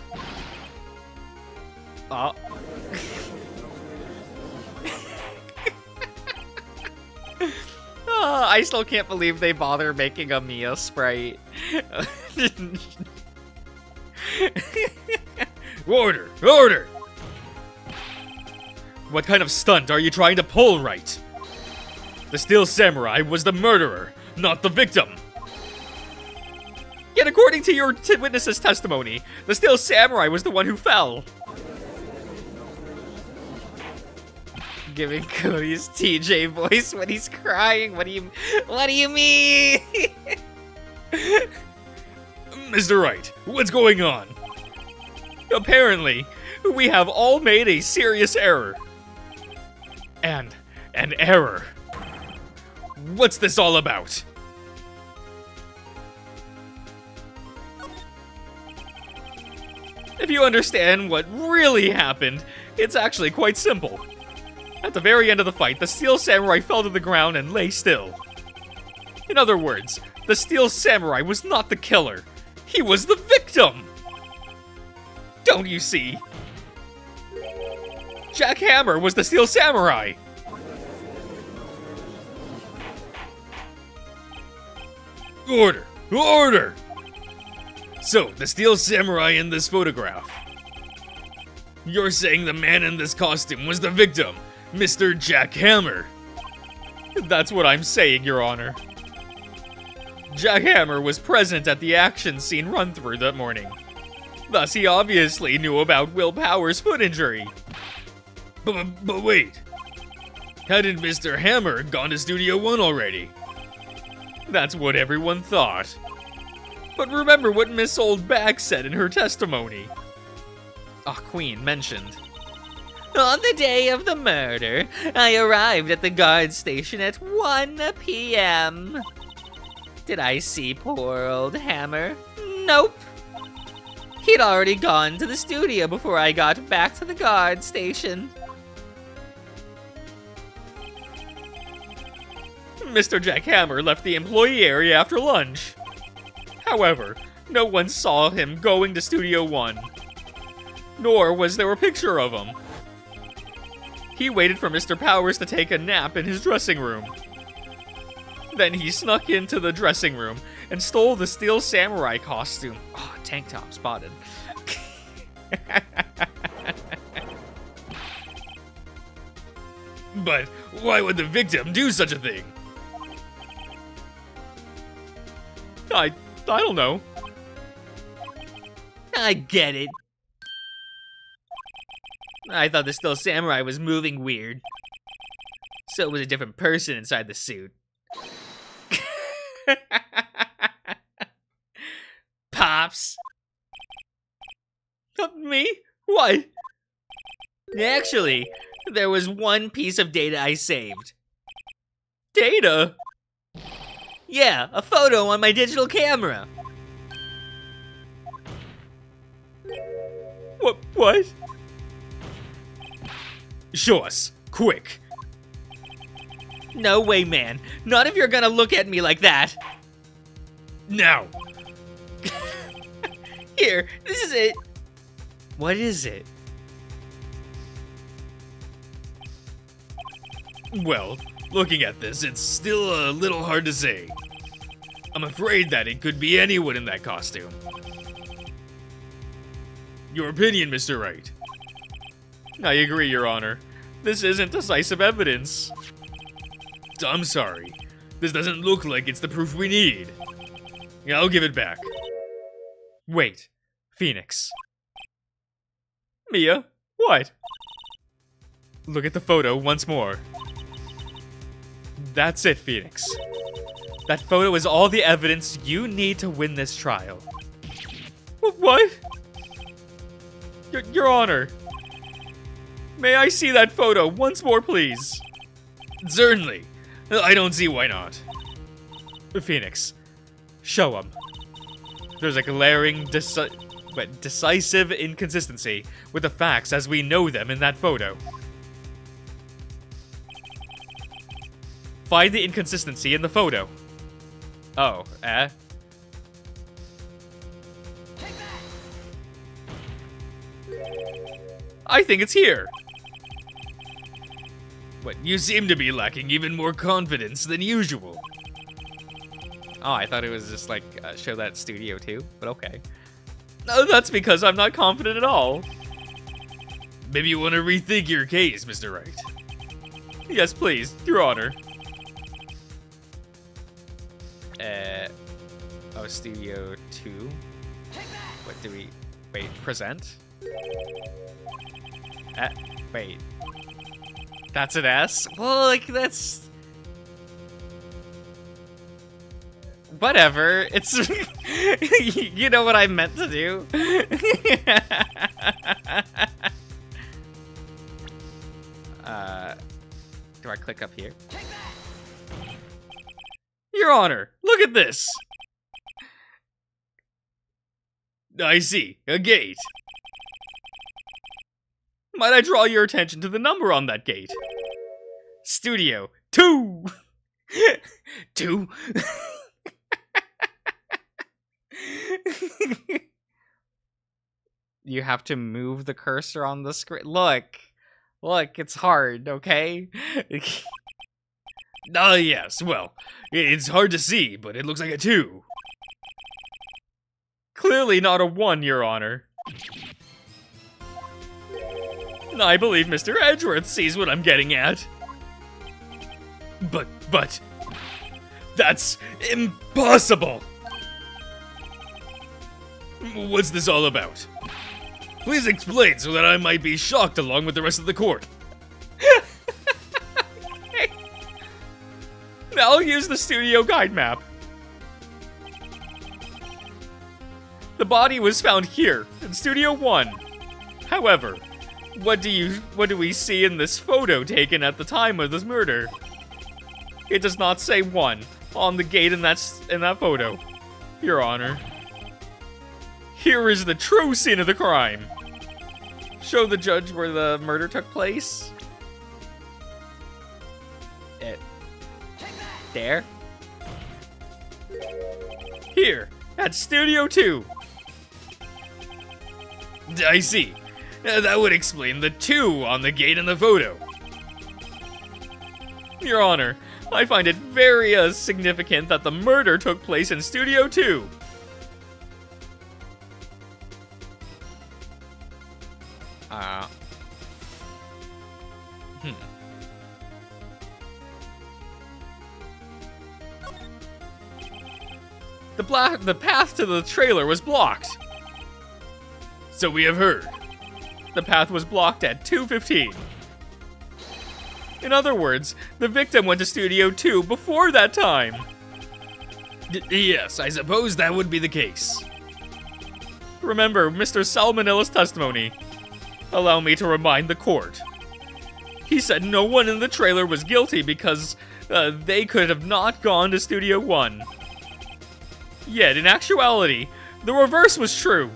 Oh. I still can't believe they bother making a Mia sprite. Order! Order! What kind of stunt are you trying to pull, Wright? The Steel Samurai was the murderer, not the victim. Yet according to your witness's testimony, the Steel Samurai was the one who fell. Giving Cody's TJ voice when he's crying. What do you mean? Mr. Wright, what's going on? Apparently, we have all made a serious error. And an error. What's this all about? If you understand what really happened, it's actually quite simple. At the very end of the fight, the Steel Samurai fell to the ground and lay still. In other words, the Steel Samurai was not the killer. He was the victim! Don't you see? Jack Hammer was the Steel Samurai! Order! Order! So, the Steel Samurai in this photograph. You're saying the man in this costume was the victim, Mr. Jack Hammer. That's what I'm saying, Your Honor. Jack Hammer was present at the action scene run-through that morning. Thus, he obviously knew about Will Power's foot injury. But wait. Hadn't Mr. Hammer gone to Studio 1 already? That's what everyone thought. But remember what Miss Oldbag said in her testimony. Queen mentioned. On the day of the murder, I arrived at the guard station at 1 p.m. Did I see poor old Hammer? Nope. He'd already gone to the studio before I got back to the guard station. Mr. Jack Hammer left the employee area after lunch. However, no one saw him going to Studio 1. Nor was there a picture of him. He waited for Mr. Powers to take a nap in his dressing room. Then he snuck into the dressing room and stole the Steel Samurai costume. Oh, tank top spotted. But why would the victim do such a thing? I don't know. I get it. I thought the Steel Samurai was moving weird. So it was a different person inside the suit. Pops. Me? What? Actually, there was one piece of data I saved. Data? Yeah, a photo on my digital camera. What? Show us, quick. No way, man. Not if you're gonna look at me like that. Now. Here, this is it. What is it? Well, looking at this, it's still a little hard to say. I'm afraid that it could be anyone in that costume. Your opinion, Mr. Wright? I agree, Your Honor. This isn't decisive evidence. I'm sorry. This doesn't look like it's the proof we need. I'll give it back. Wait. Phoenix. Mia? What? Look at the photo once more. That's it, Phoenix. That photo is all the evidence you need to win this trial. What? Your Honor. May I see that photo once more, please? Certainly. I don't see why not. Phoenix, show him. There's a glaring, decisive inconsistency with the facts as we know them in that photo. Find the inconsistency in the photo. Oh, I think it's here. But you seem to be lacking even more confidence than usual. Oh, I thought it was just like, show that studio too, but okay. No, that's because I'm not confident at all. Maybe you want to rethink your case, Mr. Wright. Yes, please, Your Honor. Oh, Studio 2? What do we... Wait, present? Wait. That's an S? Well, like, that's... Whatever. It's... You know what I meant to do. Do I click up here? Your Honor, look at this! I see, a gate. Might I draw your attention to the number on that gate? Studio 2! 2? You have to move the cursor on the screen. Look, it's hard, okay? Yes, well, it's hard to see, but it looks like a 2. Clearly not a 1, Your Honor. I believe Mr. Edgeworth sees what I'm getting at. But, that's impossible! What's this all about? Please explain so that I might be shocked along with the rest of the court. I'll use the studio guide map. The body was found here, in Studio 1. However, what do we see in this photo taken at the time of this murder? It does not say 1 on the gate in that photo, Your Honor. Here is the true scene of the crime. Show the judge where the murder took place. There? Here, at Studio 2. I see. That would explain the 2 on the gate in the photo. Your Honor, I find it very significant that the murder took place in Studio 2. The path to the trailer was blocked. So we have heard. The path was blocked at 2:15. In other words, the victim went to Studio 2 before that time. Yes, I suppose that would be the case. Remember Mr. Salmonella's testimony. Allow me to remind the court. He said no one in the trailer was guilty because they could have not gone to Studio 1. Yet, in actuality, the reverse was true.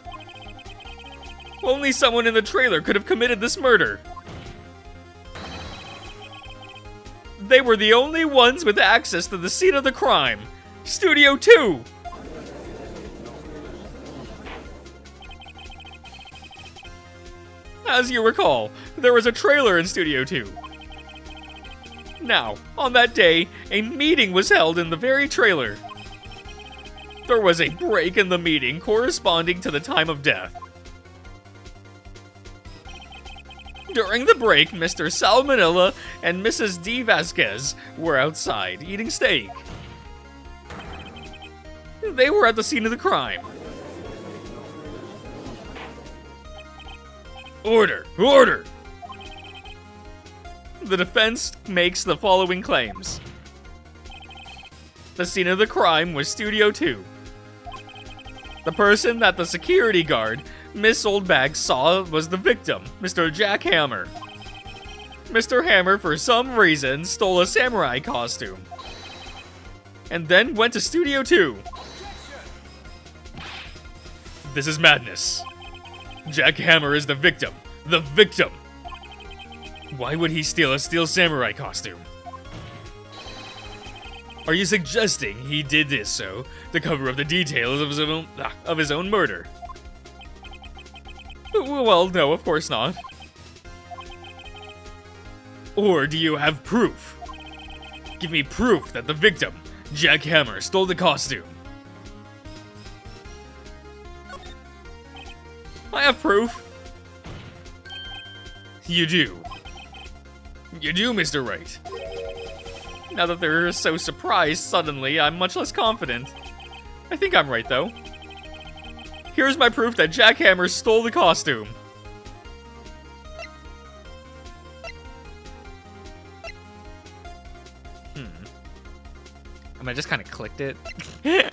Only someone in the trailer could have committed this murder. They were the only ones with access to the scene of the crime. Studio 2! As you recall, there was a trailer in Studio 2. Now, on that day, a meeting was held in the very trailer. There was a break in the meeting corresponding to the time of death. During the break, Mr. Salmonella and Mrs. D. Vasquez were outside eating steak. They were at the scene of the crime. Order! Order! The defense makes the following claims. The scene of the crime was Studio 2. The person that the security guard, Miss Oldbag, saw was the victim, Mr. Jack Hammer. Mr. Hammer, for some reason, stole a samurai costume. And then went to Studio 2. This is madness. Jack Hammer is the victim. The victim! Why would he steal a steel samurai costume? Are you suggesting he did this so to cover up the details of his own murder? Well, no, of course not. Or do you have proof? Give me proof that the victim, Jack Hammer, stole the costume. I have proof. You do. You do, Mr. Wright. Now that they're so surprised suddenly, I'm much less confident. I think I'm right, though. Here's my proof that Jack Hammer stole the costume. I mean, I just kind of clicked it. Do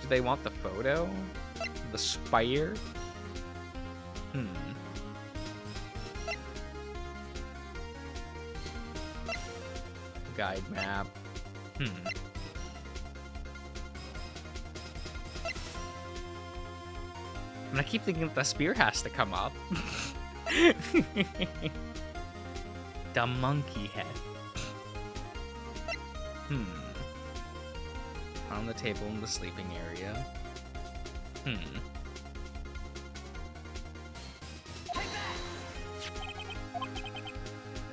they want the photo? The spire? Guide map. And I keep thinking that the spear has to come up. The monkey head. On the table in the sleeping area.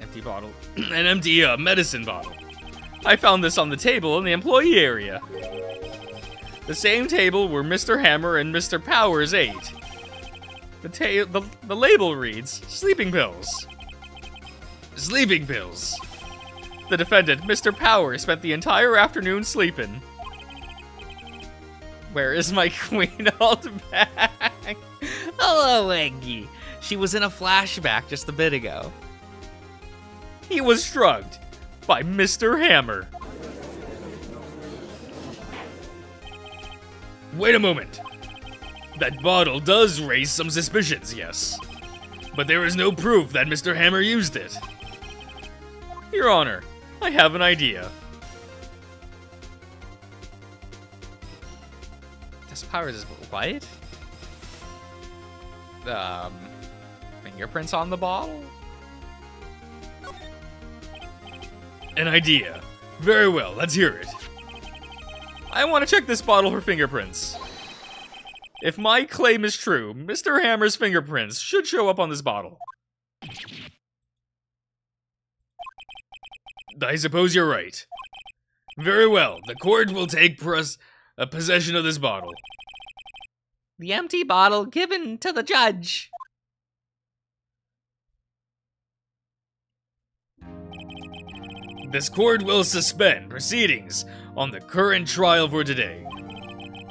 Empty bottle. An empty medicine bottle. I found this on the table in the employee area. The same table where Mr. Hammer and Mr. Powers ate. The label reads, sleeping pills. Sleeping pills. The defendant, Mr. Powers, spent the entire afternoon sleeping. Where is my queen hold back? Hello, Eggy. She was in a flashback just a bit ago. He was drugged by Mr. Hammer. Wait a moment. That bottle does raise some suspicions, yes. But there is no proof that Mr. Hammer used it. Your Honor, I have an idea. This Powers is what? Fingerprints on the bottle? An idea. Very well, let's hear it. I want to check this bottle for fingerprints. If my claim is true, Mr. Hammer's fingerprints should show up on this bottle. I suppose you're right. Very well, the court will take possession of this bottle. The empty bottle given to the judge. This court will suspend proceedings on the current trial for today.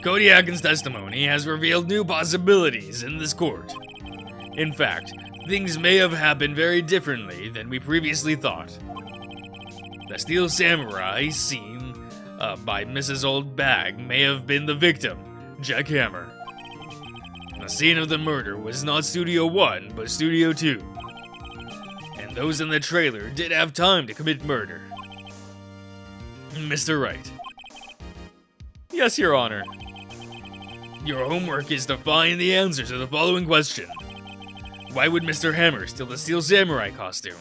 Cody Atkins' testimony has revealed new possibilities in this court. In fact, things may have happened very differently than we previously thought. The Steel Samurai seen by Mrs. Old Bag may have been the victim, Jack Hammer. The scene of the murder was not Studio 1, but Studio 2. And those in the trailer did have time to commit murder. Mr. Wright. Yes, Your Honor. Your homework is to find the answers to the following question. Why would Mr. Hammer steal the Steel Samurai costume?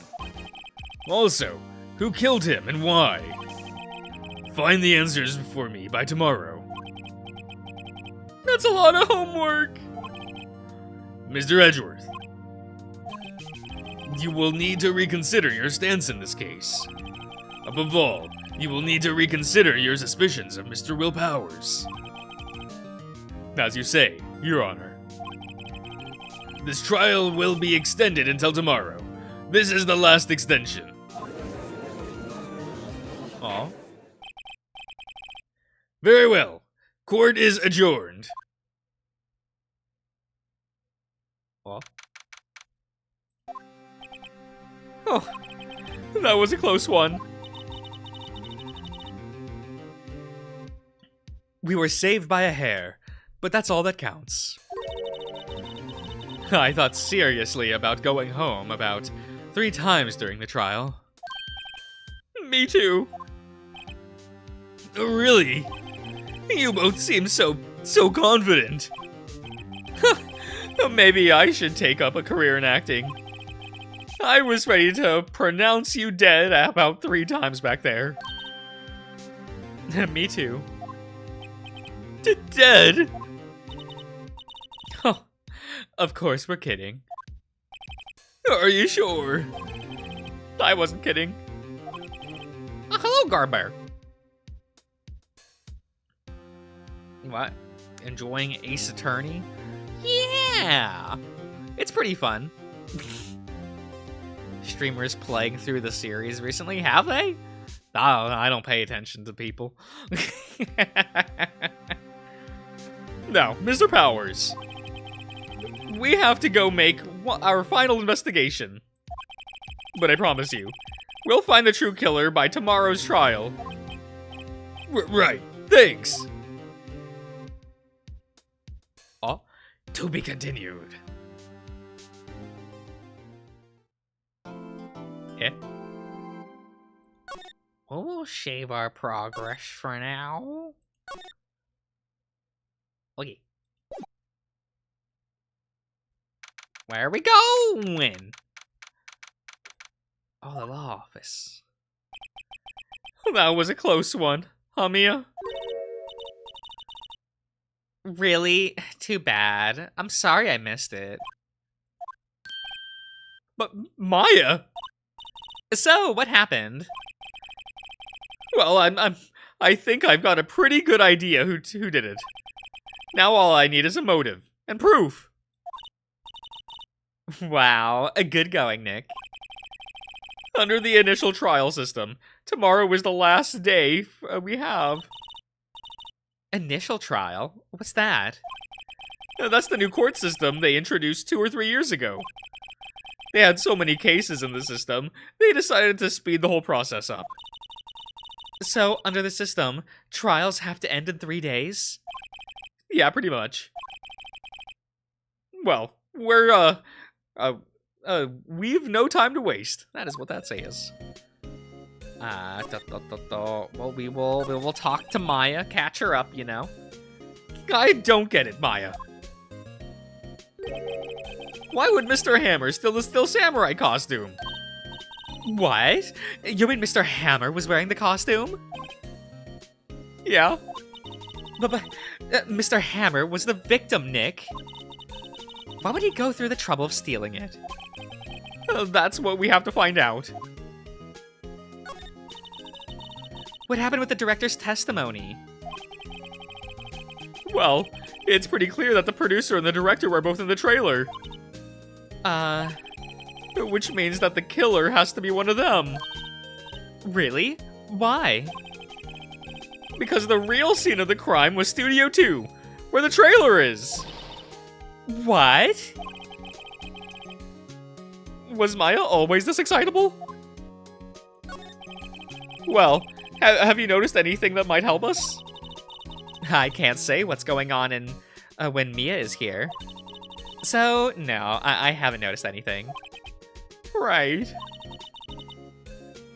Also, who killed him and why? Find the answers for me by tomorrow. That's a lot of homework. Mr. Edgeworth. You will need to reconsider your stance in this case. Above all, you will need to reconsider your suspicions of Mr. Will Powers. As you say, Your Honor. This trial will be extended until tomorrow. This is the last extension. Aw. Very well. Court is adjourned. Well. Oh, that was a close one. We were saved by a hair, but that's all that counts. I thought seriously about going home about 3 times during the trial. Me too. Really? You both seem so confident. Maybe I should take up a career in acting. I was ready to pronounce you dead about 3 times back there. Me too. Dead? Oh, of course we're kidding. Are you sure? I wasn't kidding. Hello, Garbear. What? Enjoying Ace Attorney? Yeah! It's pretty fun. Streamers playing through the series recently, have they? Oh, I don't pay attention to people. Now, Mr. Powers. We have to go make our final investigation. but I promise you, we'll find the true killer by tomorrow's trial. Right, thanks. Oh? To be continued. Eh? Well, we'll shave our progress for now. Okay. Where are we going? Oh, the law office. That was a close one, huh, Mia? Really? Too bad. I'm sorry I missed it. But Maya? So, what happened? Well, I think I've got a pretty good idea who did it. Now all I need is a motive and proof. Wow, a good going, Nick. Under the initial trial system, tomorrow is the last day we have. Initial trial? What's that? That's the new court system they introduced 2 or 3 years ago. They had so many cases in the system, they decided to speed the whole process up. So, under the system, trials have to end in 3 days? Yeah, pretty much. Well, we've no time to waste. That is what that says. Well, we will talk to Maya, catch her up, you know. I don't get it, Maya. Why would Mr. Hammer steal the Still Samurai costume? What? You mean Mr. Hammer was wearing the costume? Yeah. But Mr. Hammer was the victim, Nick. Why would he go through the trouble of stealing it? That's what we have to find out. What happened with the director's testimony? Well, it's pretty clear that the producer and the director were both in the trailer. Which means that the killer has to be one of them. Really? Why? Because the real scene of the crime was Studio 2, where the trailer is. What? Was Maya always this excitable? Well, have you noticed anything that might help us? I can't say what's going on in when Mia is here. So, no, I haven't noticed anything. Right.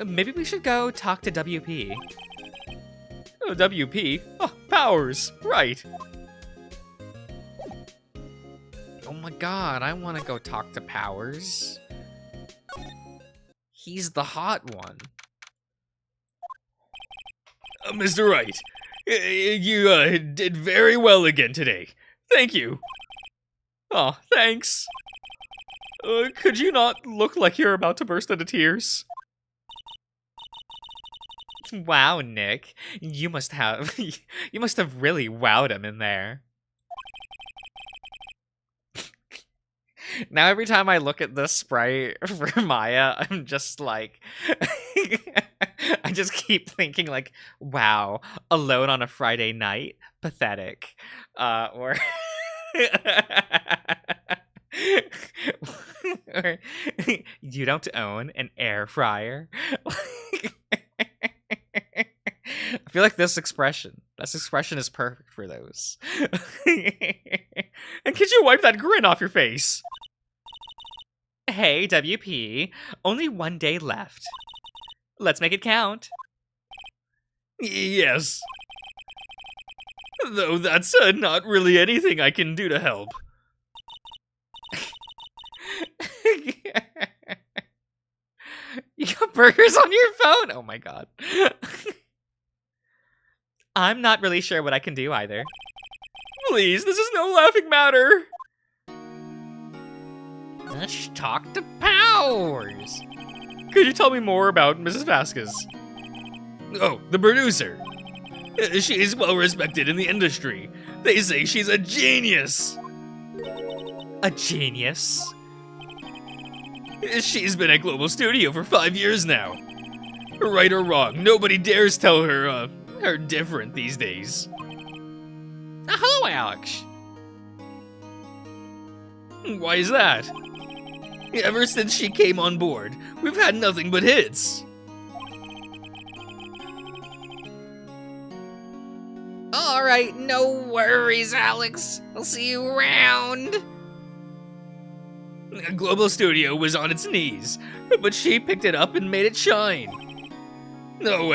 Maybe we should go talk to WP. Oh, WP? Oh, Powers, right. Oh my god, I want to go talk to Powers. He's the hot one. Mr. Wright, you did very well again today. Thank you. Oh, thanks. Could you not look like you're about to burst into tears? Wow, Nick, you must have really wowed him in there. Now every time I look at this sprite for Maya, I'm just like, I just keep thinking like, wow, alone on a Friday night, pathetic, or. Or you don't own an air fryer. I feel like this expression is perfect for those. And could you wipe that grin off your face? Hey, WP, only 1 day left. Let's make it count. Yes. Though that's not really anything I can do to help. You got burgers on your phone? Oh my god. I'm not really sure what I can do either. Please, this is no laughing matter. Let's talk to Powers. Could you tell me more about Mrs. Vasquez? Oh, the producer. She's well respected in the industry. They say she's a genius. A genius? She's been at Global Studio for 5 years now. Right or wrong, nobody dares tell her, her different these days. Hello, Alex. Why is that? Ever since she came on board, we've had nothing but hits. Alright, no worries, Alex. I'll see you around. Global Studio was on its knees, but she picked it up and made it shine. No,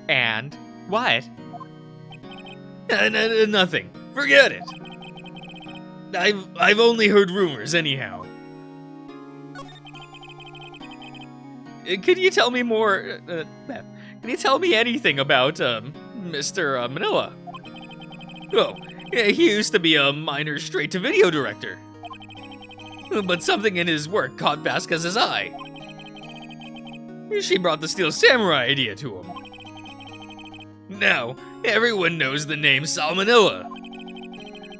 And what? Nothing. Forget it. I've only heard rumors anyhow. Can you tell me more? Can you tell me anything about Mr. Manila? Oh, he used to be a minor straight-to-video director. But something in his work caught Vasquez's eye. She brought the Steel Samurai idea to him. Now, everyone knows the name Salmonella.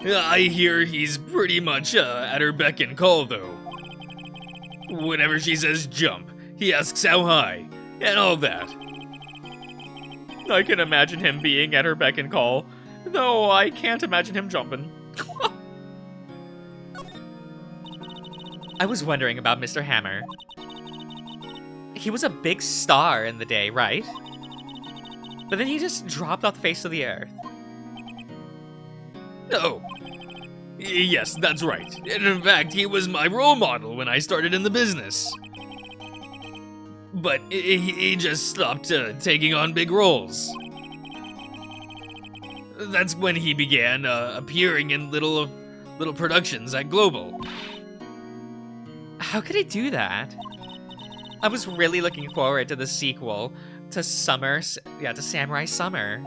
I hear he's pretty much at her beck and call, though. Whenever she says jump, he asks how high, and all that. I can imagine him being at her beck and call, though I can't imagine him jumping. I was wondering about Mr. Hammer. He was a big star in the day, right? But then he just dropped off the face of the earth. Oh. Yes, that's right. And in fact, he was my role model when I started in the business. But he just stopped taking on big roles. That's when he began appearing in little productions at Global. How could he do that? I was really looking forward to the sequel to Samurai Summer.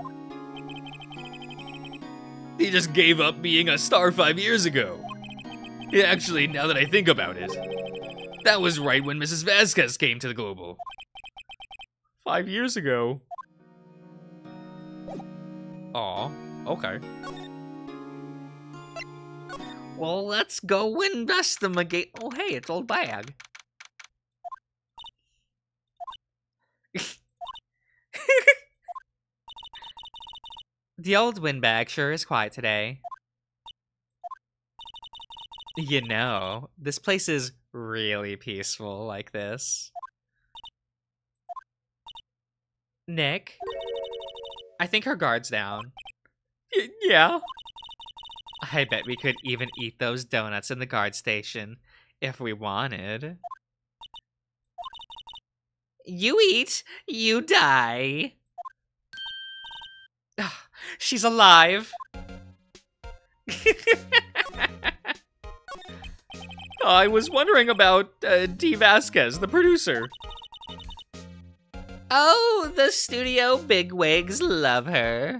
He just gave up being a star 5 years ago. Actually, now that I think about it, that was right when Mrs. Vasquez came to the Global. 5 years ago. Aw, okay. Well, let's go investigate. Oh, hey, it's old bag. The old windbag sure is quiet today. You know, this place is really peaceful like this. Nick? I think her guard's down. Yeah. I bet we could even eat those donuts in the guard station if we wanted. You eat, you die. She's alive. I was wondering about D. Vasquez, the producer. Oh, the studio bigwigs love her.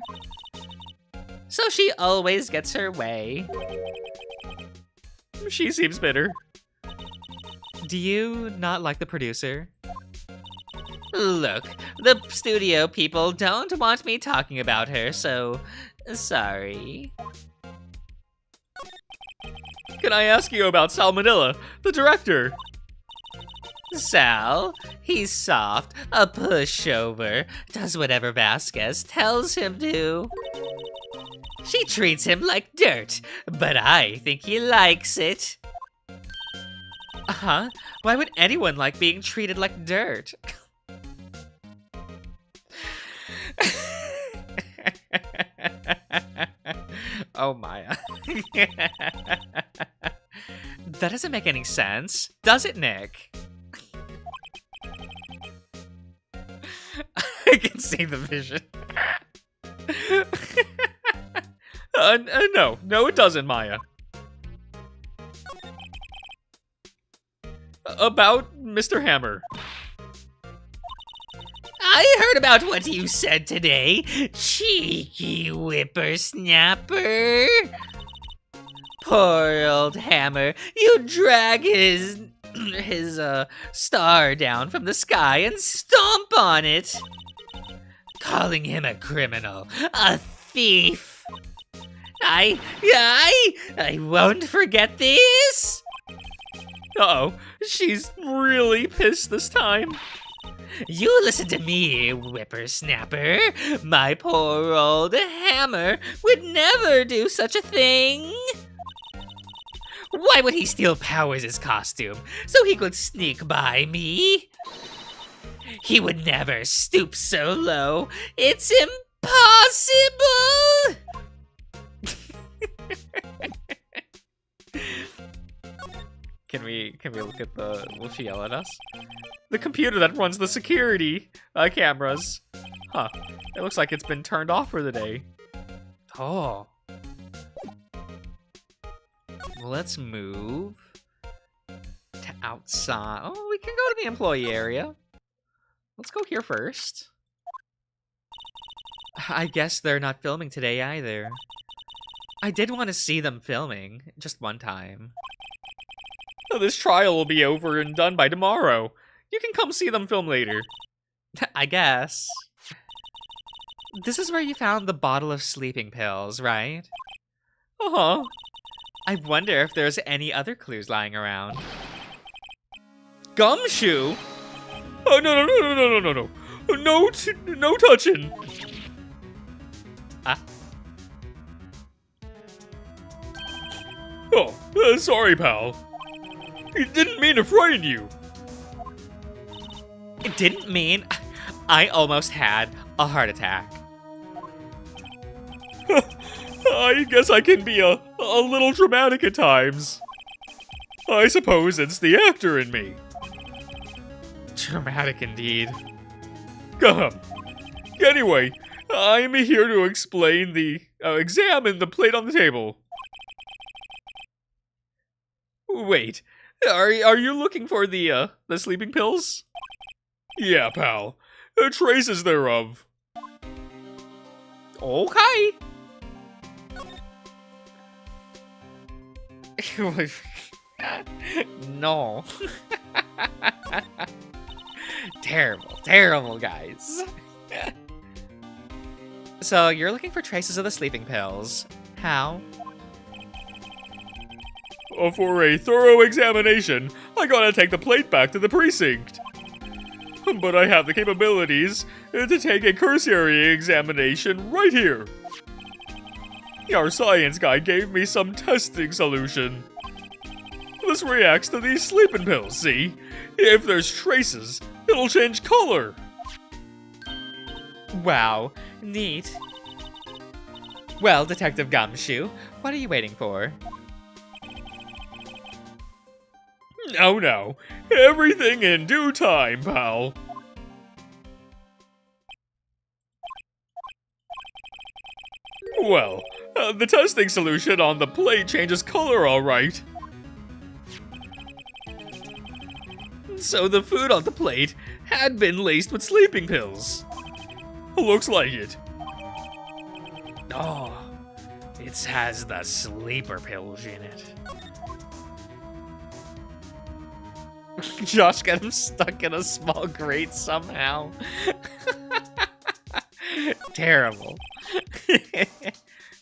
So she always gets her way. She seems bitter. Do you not like the producer? Look, the studio people don't want me talking about her, so sorry. Can I ask you about Salmonella, the director? Sal, he's soft, a pushover, does whatever Vasquez tells him to. She treats him like dirt, but I think he likes it. Huh? Why would anyone like being treated like dirt? Oh, Maya. That doesn't make any sense, does it, Nick? I can see the vision. No, it doesn't, Maya. About Mr. Hammer. I heard about what you said today, cheeky whippersnapper. Poor old Hammer, you drag his star down from the sky and stomp on it. Calling him a criminal, a thief. I won't forget this. Uh-oh, she's really pissed this time. You listen to me, whippersnapper. My poor old Hammer would never do such a thing. Why would he steal Powers' costume so he could sneak by me? He would never stoop so low. It's impossible! Can we look at the... Will she yell at us? The computer that runs the security cameras. Huh. It looks like it's been turned off for the day. Oh. Well, let's move to outside. Oh, we can go to the employee area. Let's go here first. I guess they're not filming today either. I did want to see them filming, just one time. Oh, this trial will be over and done by tomorrow. You can come see them film later. I guess. This is where you found the bottle of sleeping pills, right? Uh-huh. I wonder if there's any other clues lying around. Gumshoe? Oh, no. No touching. Ah. Oh, sorry, pal. It didn't mean to frighten you. It didn't mean... I almost had a heart attack. I guess I can be a little dramatic at times. I suppose it's the actor in me. Dramatic indeed. Anyway, I'm here to explain examine the plate on the table. Wait, are you looking for the sleeping pills? Yeah, pal. Traces thereof. Okay. No. Terrible, guys. So, you're looking for traces of the sleeping pills. How? For a thorough examination, I gotta take the plate back to the precinct. But I have the capabilities to take a cursory examination right here. Our science guy gave me some testing solution. This reacts to these sleeping pills, see? If there's traces, it'll change color. Wow, neat. Well, Detective Gumshoe, what are you waiting for? No. Everything in due time, pal. Well, the testing solution on the plate changes color, all right. So the food on the plate had been laced with sleeping pills. Looks like it. Oh, it has the sleeper pills in it. Josh got him stuck in a small grate somehow. Terrible.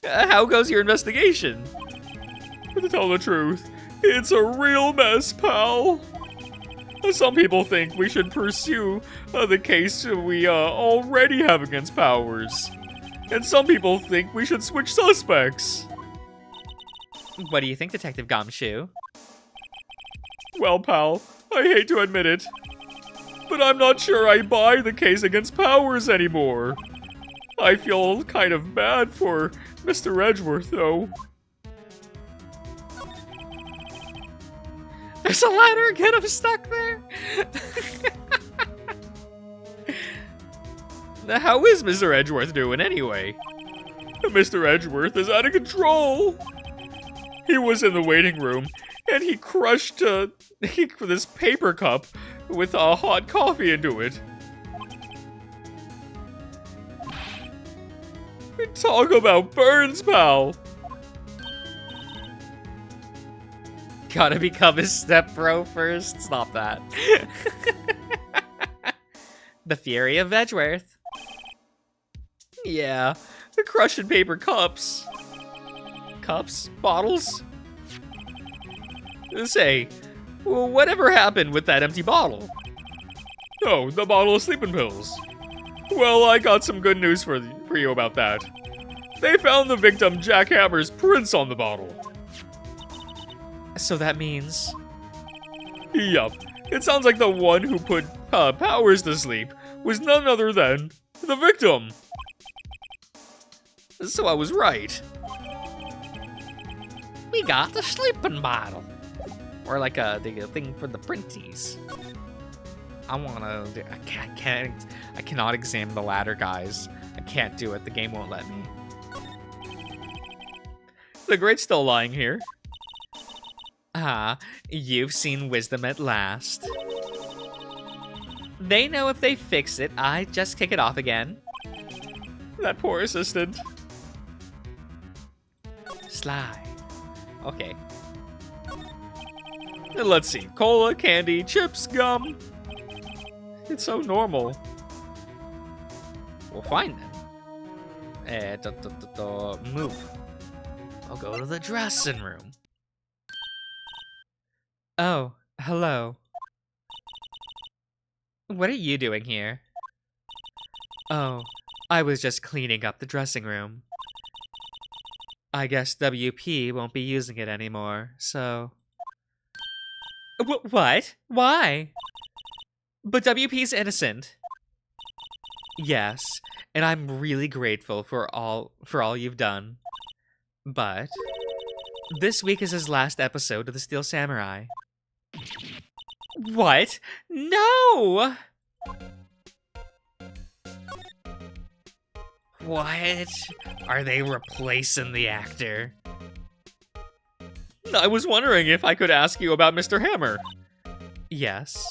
How goes your investigation? To tell the truth, it's a real mess, pal. Some people think we should pursue the case we already have against Powers. And some people think we should switch suspects. What do you think, Detective Gumshoe? Well, pal, I hate to admit it, but I'm not sure I buy the case against Powers anymore. I feel kind of bad for Mr. Edgeworth, though. There's a ladder again, I'm stuck there. Now, how is Mr. Edgeworth doing anyway? Mr. Edgeworth is out of control. He was in the waiting room, and he crushed this paper cup with hot coffee into it. Talk about burns, pal. Gotta become his stepbro first. Stop that. The Fury of Edgeworth. Yeah, the crushing paper cups. Cups? Bottles? Say, whatever happened with that empty bottle? Oh, the bottle of sleeping pills. Well, I got some good news for you about that. They found the victim Jack Hammer's prints on the bottle. So that means... Yup, it sounds like the one who put Powers to sleep was none other than the victim. So I was right. We got the sleeping bottle. Or like the thing for the printies. I cannot examine the ladder, guys. I can't do it. The game won't let me. The grate's still lying here. Ah, you've seen wisdom at last. They know if they fix it, I just kick it off again. That poor assistant. Sly. Okay. Let's see. Cola, candy, chips, gum. It's so normal. We'll find them. Move. I'll go to the dressing room. Oh, hello. What are you doing here? Oh, I was just cleaning up the dressing room. I guess WP won't be using it anymore, so... What? Why? But WP's innocent. Yes, and I'm really grateful for all you've done. But this week is his last episode of the Steel Samurai. What? No! What? Are they replacing the actor? I was wondering if I could ask you about Mr. Hammer. Yes.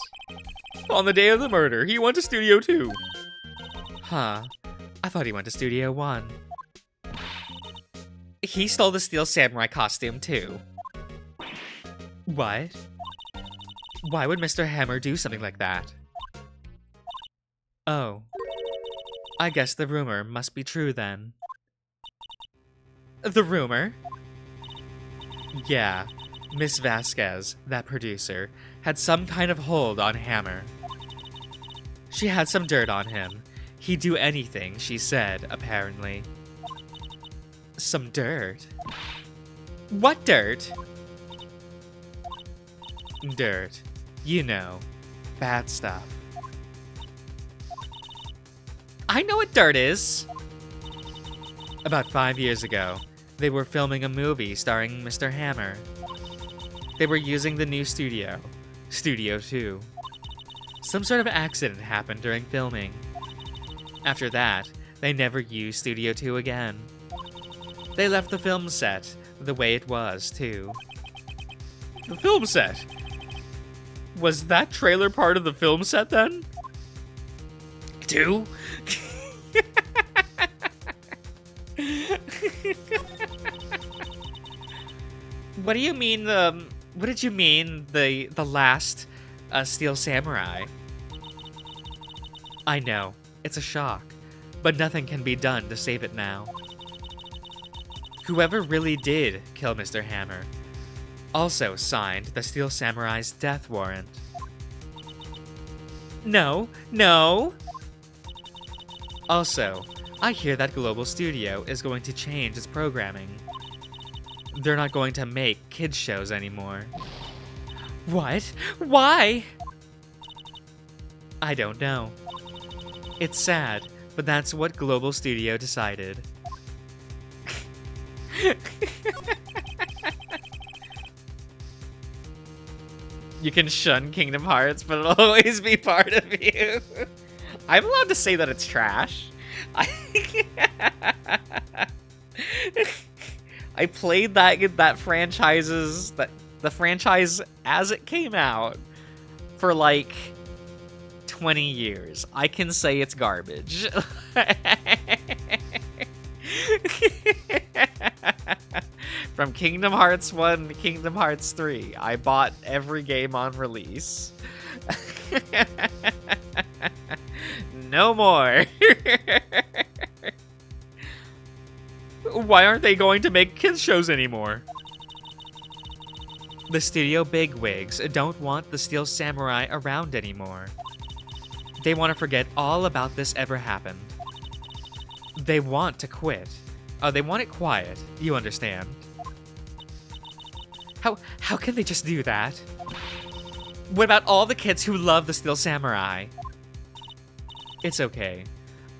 On the day of the murder, he went to Studio 2. Huh. I thought he went to Studio 1. He stole the Steel Samurai costume too. What? Why would Mr. Hammer do something like that? Oh. I guess the rumor must be true then. The rumor? Yeah, Miss Vasquez, that producer, had some kind of hold on Hammer. She had some dirt on him. He'd do anything, she said, apparently. Some dirt? What dirt? Dirt. You know, bad stuff. I know what dirt is! About 5 years ago, they were filming a movie starring Mr. Hammer. They were using the new studio, Studio 2. Some sort of accident happened during filming. After that, they never used Studio 2 again. They left the film set the way it was, too. The film set? Was that trailer part of the film set then? 2? What do you mean what did you mean the last Steel Samurai? I know, it's a shock, but nothing can be done to save it now. Whoever really did kill Mr. Hammer also signed the Steel Samurai's death warrant. No, no! Also, I hear that Global Studio is going to change its programming. They're not going to make kids shows anymore. What? Why? I don't know. It's sad, but that's what Global Studio decided. You can shun Kingdom Hearts, but it'll always be part of you. I'm allowed to say that it's trash. I played the franchise as it came out for like 20 years. I can say it's garbage. From Kingdom Hearts 1 to Kingdom Hearts 3, I bought every game on release. No more. Why aren't they going to make kids shows anymore? The studio bigwigs don't want the Steel Samurai around anymore. They want to forget all about this ever happened. They want to quit. They want it quiet, you understand. How can they just do that? What about all the kids who love the Steel Samurai? It's okay.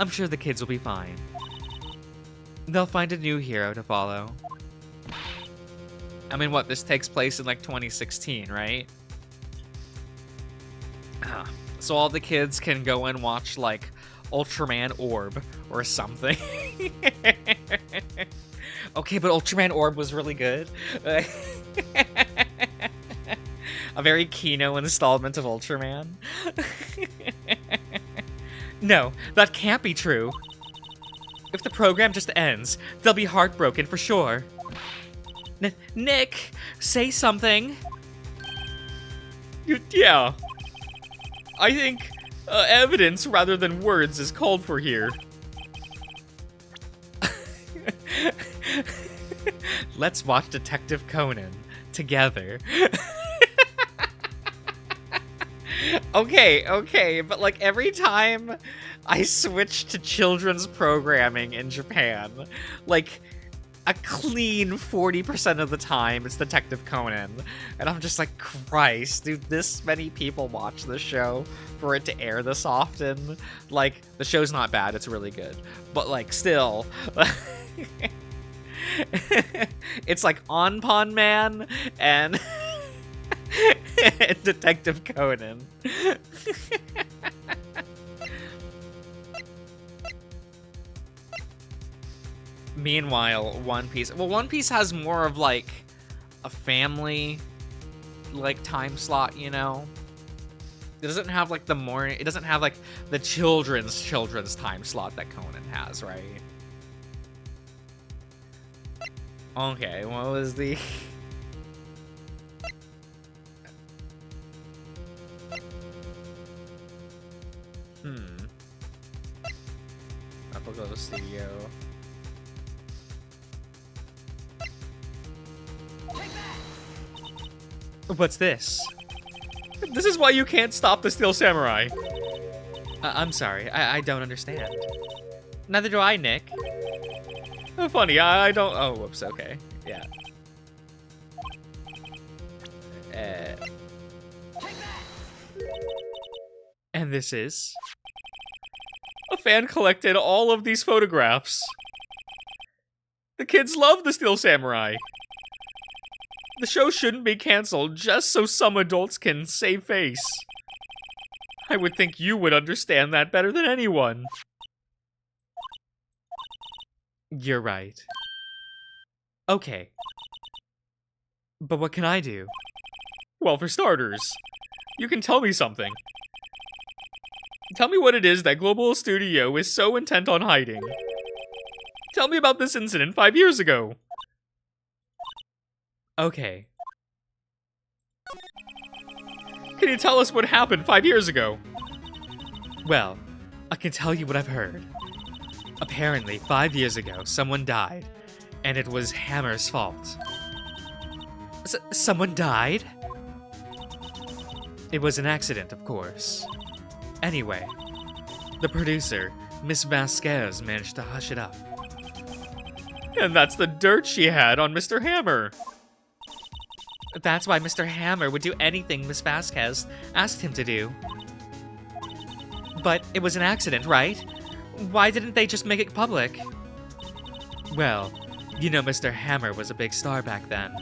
I'm sure the kids will be fine. They'll find a new hero to follow. I mean, what, this takes place in like 2016, right? So all the kids can go and watch like Ultraman Orb or something. Okay, but Ultraman Orb was really good. A very Kino installment of Ultraman. No, that can't be true. If the program just ends, they'll be heartbroken for sure. Nick, say something. Yeah. I think evidence rather than words is called for here. Let's watch Detective Conan together. Okay, but like every time I switch to children's programming in Japan, like a clean 40% of the time it's Detective Conan. And I'm just like, Christ, dude, this many people watch this show for it to air this often. Like, the show's not bad, it's really good. But like, still... it's like Onpon Man and Detective Conan. Meanwhile, One Piece... Well, One Piece has more of, like, a family, like, time slot, you know? It doesn't have, like, the morning... It doesn't have, like, the children's time slot that Conan has, right? Okay, what was the... I'll go to studio. What's this? This is why you can't stop the Steel Samurai. I'm sorry, I don't understand. Neither do I, Nick. Funny, I don't... Oh, whoops, okay. Yeah. And this is? A fan collected all of these photographs. The kids love the Steel Samurai. The show shouldn't be canceled just so some adults can save face. I would think you would understand that better than anyone. You're right. Okay. But what can I do? Well, for starters, you can tell me something. Tell me what it is that Global Studio is so intent on hiding. Tell me about this incident 5 years ago. Okay. Can you tell us what happened 5 years ago? Well, I can tell you what I've heard. Apparently, 5 years ago, someone died, and it was Hammer's fault. Someone died? It was an accident, of course. Anyway, the producer, Miss Vasquez, managed to hush it up. And that's the dirt she had on Mr. Hammer. That's why Mr. Hammer would do anything Miss Vasquez asked him to do. But it was an accident, right? Why didn't they just make it public? Well, you know Mr. Hammer was a big star back then.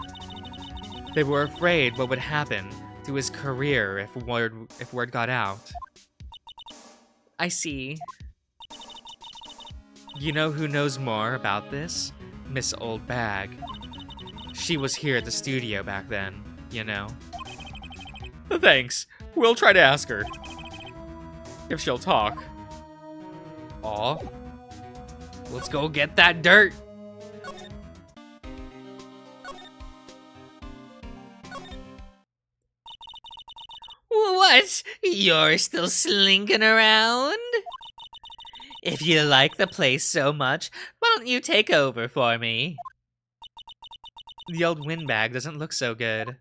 They were afraid what would happen to his career if word got out. I see. You know who knows more about this? Miss Old Bag. She was here at the studio back then, you know. Thanks. We'll try to ask her. If she'll talk. Aw. Let's go get that dirt. What? You're still slinking around? If you like the place so much, why don't you take over for me? The old windbag doesn't look so good.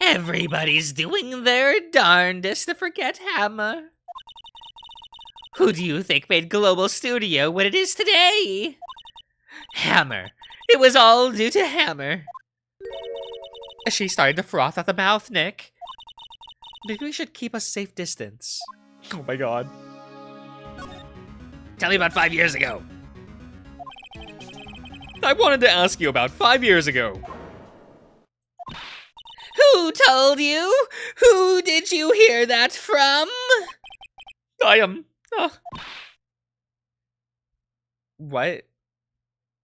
Everybody's doing their darndest to forget Hammer. Who do you think made Global Studio what it is today? Hammer. It was all due to Hammer. She started to froth at the mouth, Nick. Maybe we should keep a safe distance. Oh my god. Tell me about 5 years ago. I wanted to ask you about 5 years ago. Who told you? Who did you hear that from? I am. What?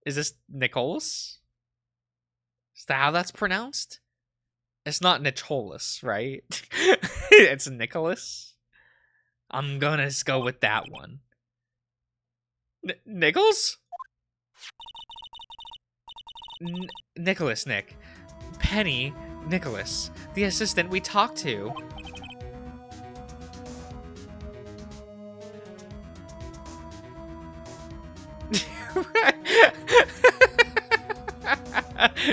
Is this Nicholas? Is that how that's pronounced? It's not Nicholas, right? It's Nicholas. I'm gonna just go with that one. Nichols? Nicholas, Nick. Penny, Nicholas, the assistant we talked to.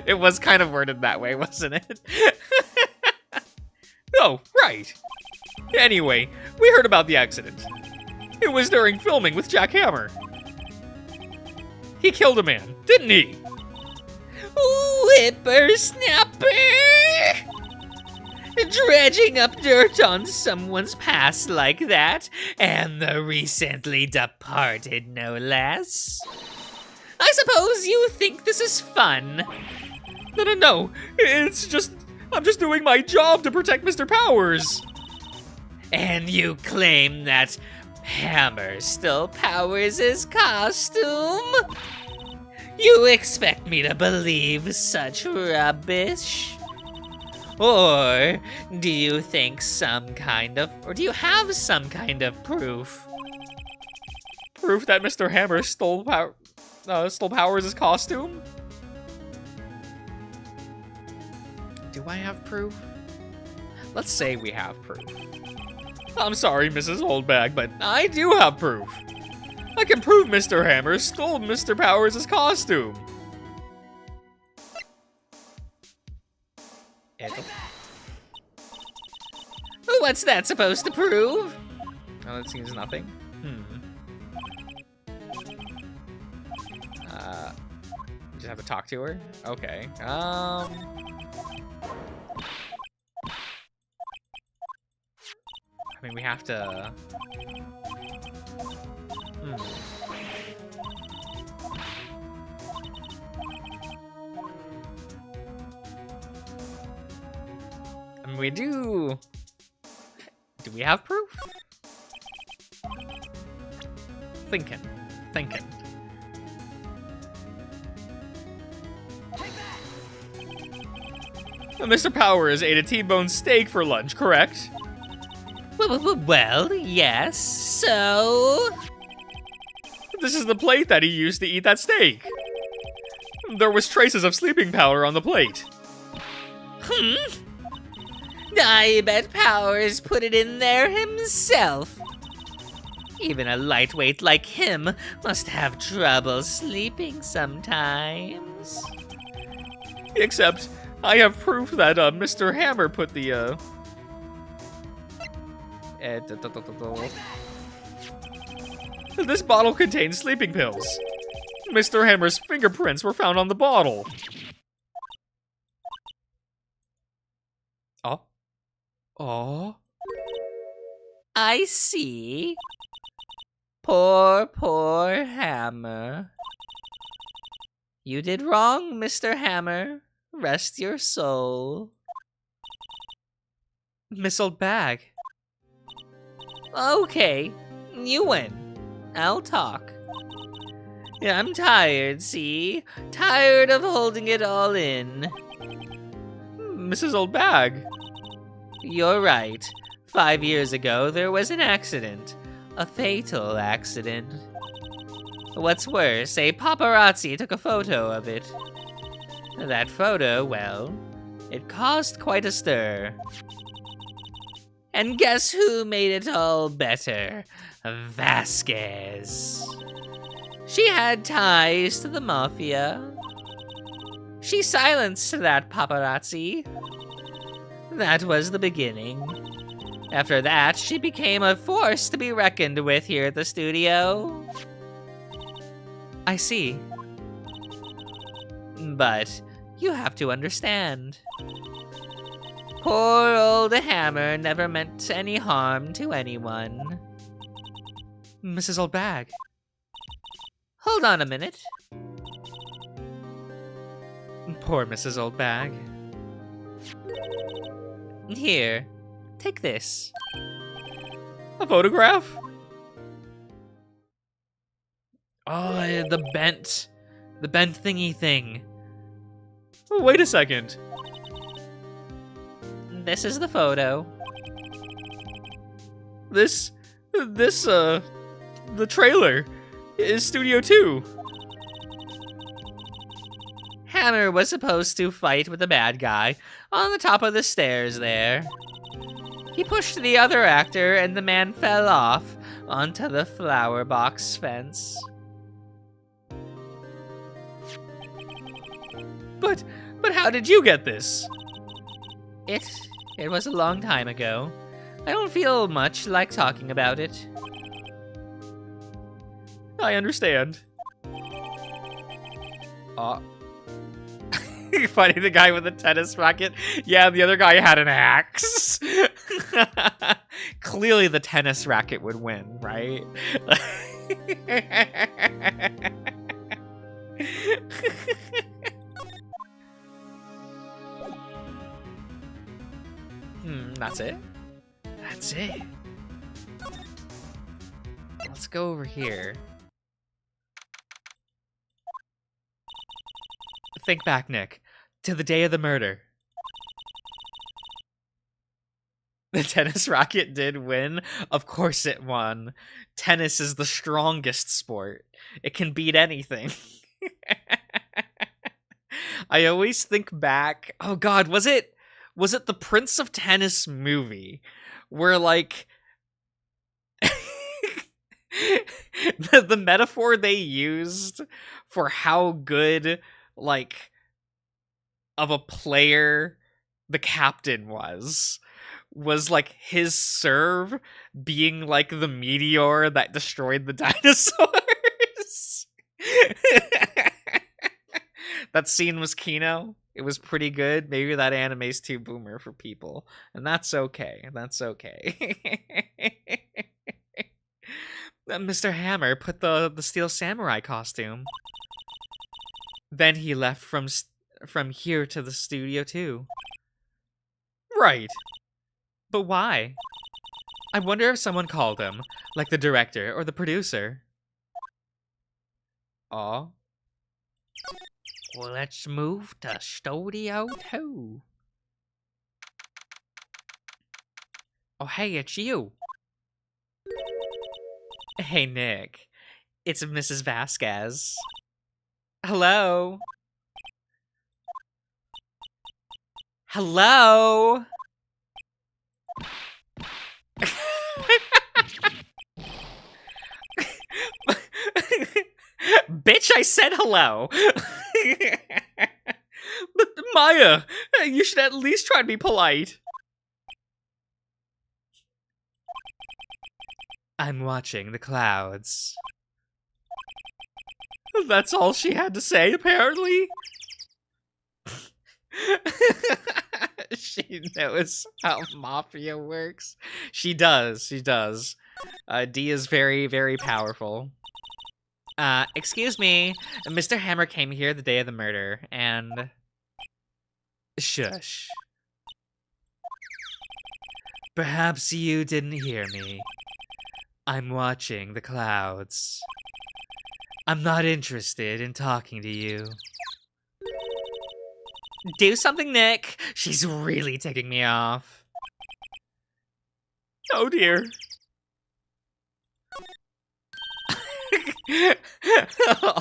It was kind of worded that way, wasn't it? Oh, right. Anyway, we heard about the accident. It was during filming with Jack Hammer. He killed a man, didn't he? Whippersnapper! Dredging up dirt on someone's past like that, and the recently departed, no less. I suppose you think this is fun. No. It's just... I'm just doing my job to protect Mr. Powers. And you claim that Hammer still powers his costume? You expect me to believe such rubbish? Or do you think do you have some kind of proof? Proof that Mr. Hammer stole Powers' costume? Do I have proof? Let's say we have proof. I'm sorry, Mrs. Holdbag, but I do have proof. I can prove Mr. Hammer stole Mr. Powers' costume. What's that supposed to prove? Oh, that seems nothing. Just have to talk to her? Okay. I mean, we have to... I mean, we do... Do we have proof? Thinking. Mr. Powers ate a T-bone steak for lunch, correct? Well, yes, so... This is the plate that he used to eat that steak. There was traces of sleeping powder on the plate. I bet Powers put it in there himself. Even a lightweight like him must have trouble sleeping sometimes. Except, I have proof that Mr. Hammer put the This bottle contains sleeping pills. Mr. Hammer's fingerprints were found on the bottle. Oh. I see. Poor Hammer. You did wrong, Mr. Hammer. Rest your soul. Miss Old Bag. Okay, you win. I'll talk. Yeah, I'm tired, see? Tired of holding it all in. Mrs. Old Bag. You're right. 5 years ago, there was an accident. A fatal accident. What's worse, a paparazzi took a photo of it. That photo, well, it caused quite a stir. And guess who made it all better? Vasquez. She had ties to the mafia. She silenced that paparazzi. That was the beginning. After that, she became a force to be reckoned with here at the studio. I see. But you have to understand. Poor old Hammer never meant any harm to anyone. Mrs. Old Bag. Hold on a minute. Poor Mrs. Old Bag. Here, take this. A photograph? Oh, the bent thingy thing. Oh, wait a second. This is the photo. The trailer is Studio 2. Hammer was supposed to fight with the bad guy on the top of the stairs there. He pushed the other actor and the man fell off onto the flower box fence. But how did you get this? It was a long time ago. I don't feel much like talking about it. I understand. Fighting the guy with the tennis racket? Yeah, the other guy had an axe. Clearly the tennis racket would win, right? That's it? That's it. Let's go over here. Think back, Nick, to the day of the murder. The tennis racket did win. Of course it won. Tennis is the strongest sport. It can beat anything. I always think back. Oh God, was it the Prince of Tennis movie where like the metaphor they used for how good like of a player the captain was like his serve being like the meteor that destroyed the dinosaurs. That scene was Kino. It was pretty good. Maybe that anime's too boomer for people, and that's okay. That's okay. Mr. Hammer put the Steel Samurai costume. Then he left from here to the studio too. Right. But why? I wonder if someone called him, like the director or the producer. Aw. Well, let's move to Studio 2. Oh, hey, it's you. Hey, Nick. It's Mrs. Vasquez. Hello? Hello? Bitch, I said hello. But Maya, you should at least try to be polite. I'm watching the clouds. That's all she had to say, apparently. She knows how Mafia works. She does. D is very, very powerful. Excuse me. Mr. Hammer came here the day of the murder, and... Shush. Perhaps you didn't hear me. I'm watching the clouds. I'm not interested in talking to you. Do something, Nick. She's really ticking me off. Oh dear.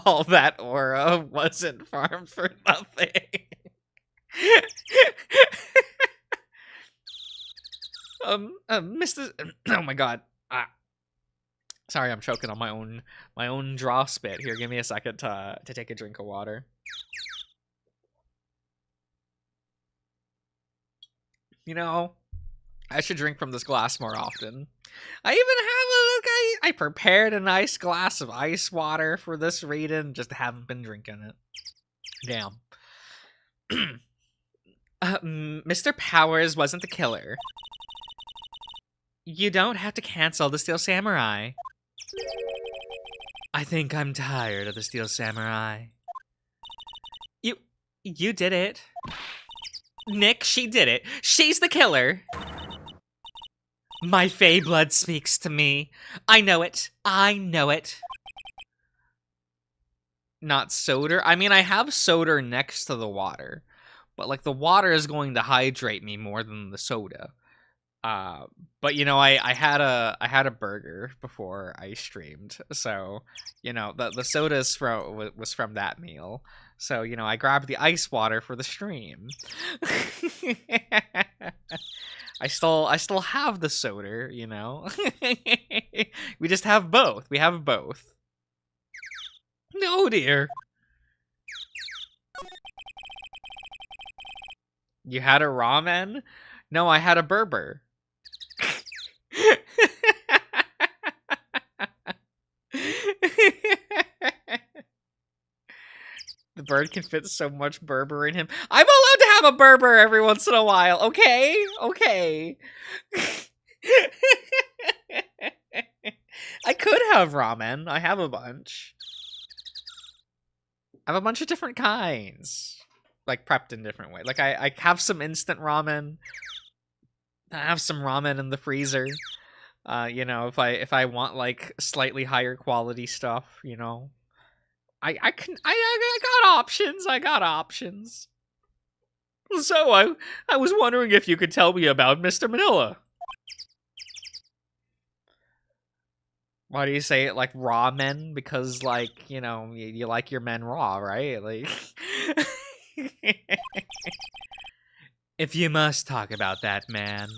All that aura wasn't farmed for nothing. Mr. Oh my God. Sorry, I'm choking on my own draw spit. Here, give me a second to take a drink of water. You know, I should drink from this glass more often. I even have I prepared a nice glass of ice water for this reading, just haven't been drinking it. Damn. Mr. Powers wasn't the killer. You don't have to cancel the Steel Samurai. I think I'm tired of the Steel Samurai. You did it. Nick, she did it. She's the killer. My Fey blood speaks to me. I know it. I know it. Not soda. I mean, I have soda next to the water. But, like, the water is going to hydrate me more than the soda. But you know, I had a burger before I streamed, so you know the soda was from that meal. So you know, I grabbed the ice water for the stream. I still have the soda, you know. We just have both. We have both. No, dear. You had a ramen? No, I had a burger. The bird can fit so much Berber in him. I'm allowed to have a Berber every once in a while, okay? Okay. I could have ramen. I have a bunch. I have a bunch of different kinds. Like, prepped in different ways. Like, I have some instant ramen. I have some ramen in the freezer. You know, if I want like slightly higher quality stuff, you know, I got options. I got options. So I was wondering if you could tell me about Mr. Manila. Why do you say it like raw men? Because like, you know, you like your men raw, right? Like if you must talk about that, man,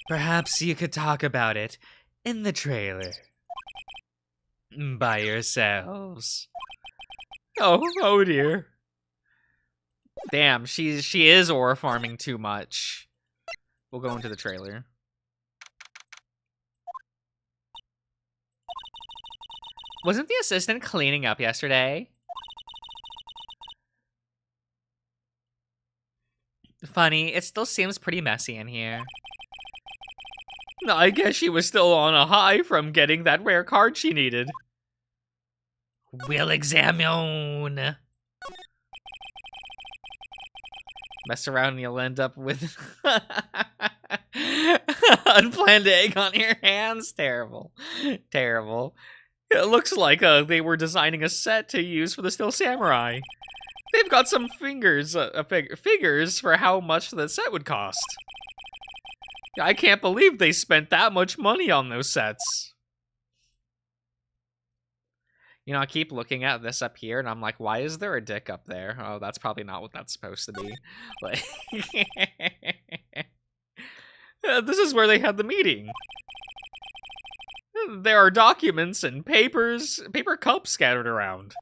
perhaps you could talk about it in the trailer. By yourselves. Oh dear. Damn, she is ore farming too much. We'll go into the trailer. Wasn't the assistant cleaning up yesterday? Funny, it still seems pretty messy in here. I guess she was still on a high from getting that rare card she needed. We'll examine. Mess around and you'll end up with unplanned egg on your hands. Terrible. Terrible. It looks like they were designing a set to use for the Steel Samurai. They've got some figures for how much the set would cost. I can't believe they spent that much money on those sets. You know, I keep looking at this up here, and I'm like, why is there a dick up there? Oh, that's probably not what that's supposed to be. Like, this is where they had the meeting. There are documents and paper cups scattered around.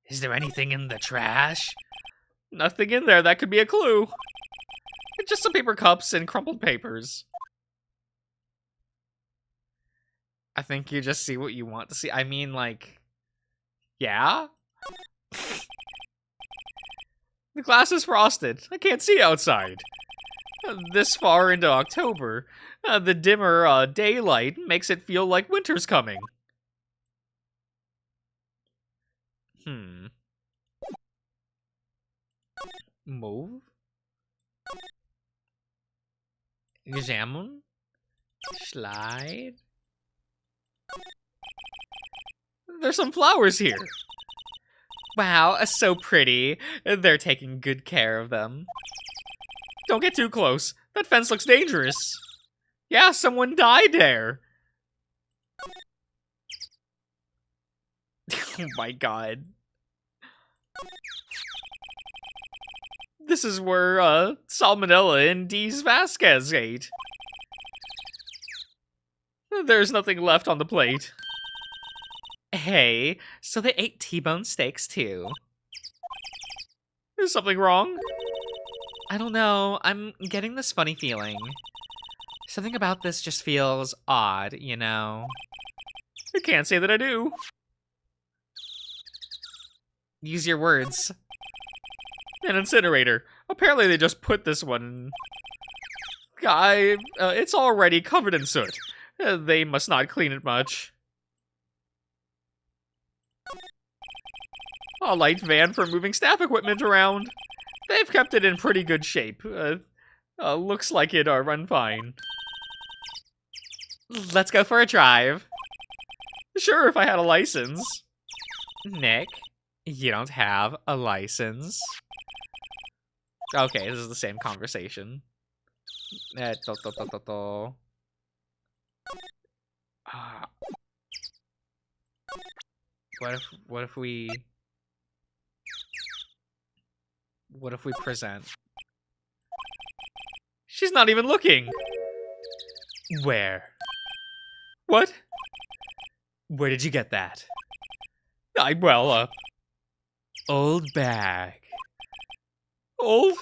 Is there anything in the trash? Nothing in there. That could be a clue. Just some paper cups and crumpled papers. I think you just see what you want to see. I mean, like, yeah? The glass is frosted. I can't see outside. This far into October, the dimmer daylight makes it feel like winter's coming. Move? Examine? Slide? There's some flowers here. Wow, so pretty. They're taking good care of them. Don't get too close. That fence looks dangerous. Yeah, someone died there. Oh my god. This is where Salmonella and D's Vasquez ate. There's nothing left on the plate. Hey, so they ate T-bone steaks too. Is something wrong? I don't know. I'm getting this funny feeling. Something about this just feels odd, you know? I can't say that I do. Use your words. An incinerator. Apparently they just put this one. It's already covered in soot. They must not clean it much. A light van for moving staff equipment around. They've kept it in pretty good shape. Looks like it'll run fine. Let's go for a drive. Sure, if I had a license. Nick, you don't have a license. Okay, this is the same conversation. What if we present? She's not even looking. Where? What? Where did you get that? Old bag. Old?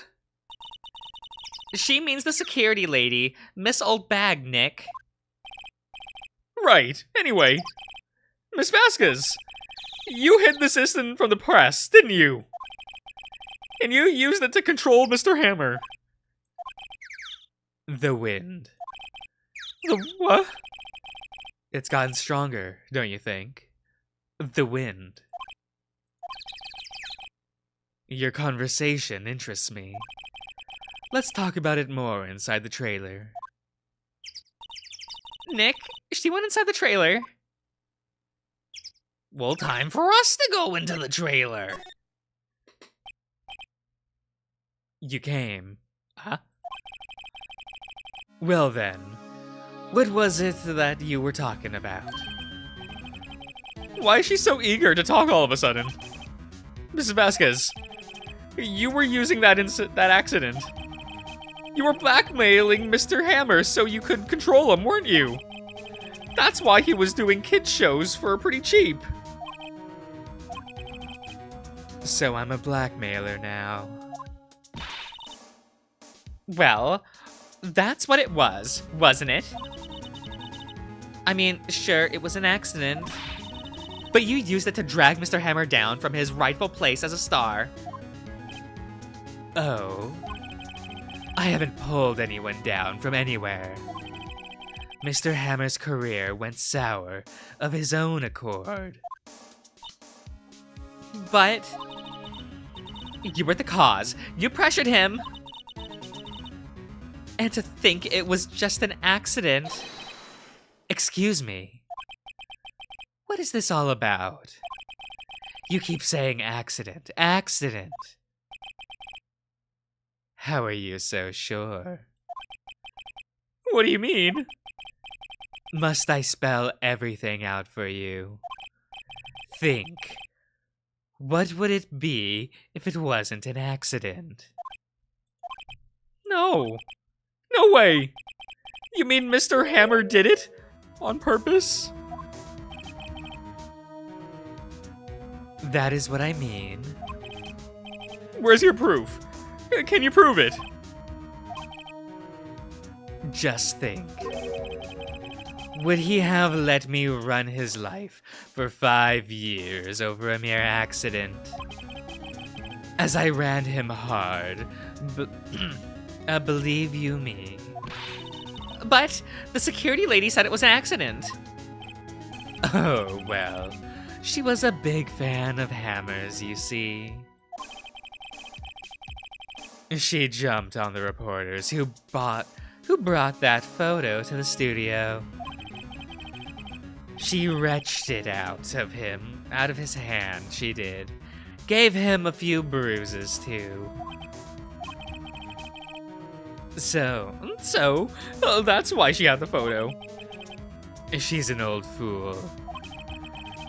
She means the security lady, Miss Old Bag, Nick. Right. Anyway, Miss Vasquez, you hid the system from the press, didn't you? And you used it to control Mr. Hammer. The wind. The what? It's gotten stronger, don't you think? The wind. Your conversation interests me. Let's talk about it more inside the trailer. Nick, she went inside the trailer. Well, time for us to go into the trailer. You came. Huh? Well then, what was it that you were talking about? Why is she so eager to talk all of a sudden? Mrs. Vasquez, you were using that accident. You were blackmailing Mr. Hammer so you could control him, weren't you? That's why he was doing kids shows for pretty cheap. So I'm a blackmailer now. Well, that's what it was, wasn't it? I mean, sure, it was an accident. But you used it to drag Mr. Hammer down from his rightful place as a star. Oh. I haven't pulled anyone down from anywhere. Mr. Hammer's career went sour of his own accord. But you were the cause. You pressured him. And to think it was just an accident. Excuse me. What is this all about? You keep saying accident, accident. How are you so sure? What do you mean? Must I spell everything out for you? Think. What would it be if it wasn't an accident? No. No way! You mean Mr. Hammer did it? On purpose? That is what I mean. Where's your proof? Can you prove it? Just think. Would he have let me run his life for 5 years over a mere accident? As I ran him hard, believe you me. But the security lady said it was an accident. Oh, well. She was a big fan of Hammer's, you see. She jumped on the reporters who brought that photo to the studio. She wrenched it out of his hand, she did. Gave him a few bruises, too. So, that's why she had the photo. She's an old fool.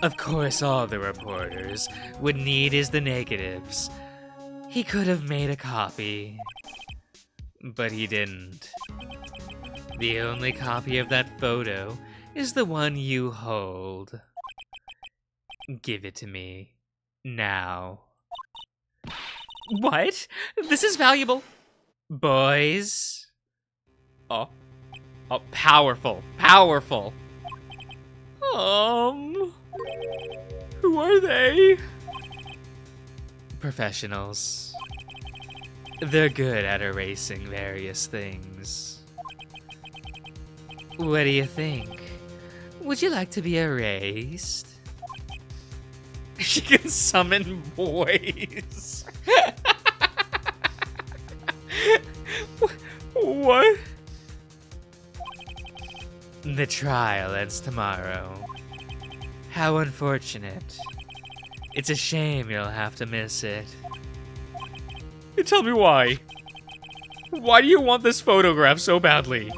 Of course, all the reporters would need is the negatives. He could have made a copy, but he didn't. The only copy of that photo is the one you hold. Give it to me, now. What? This is valuable. Boys? Oh, powerful, powerful. Who are they? Professionals. They're good at erasing various things. What do you think? Would you like to be erased? She can summon boys. What? The trial ends tomorrow. How unfortunate. It's a shame you'll have to miss it. Tell me why. Why do you want this photograph so badly?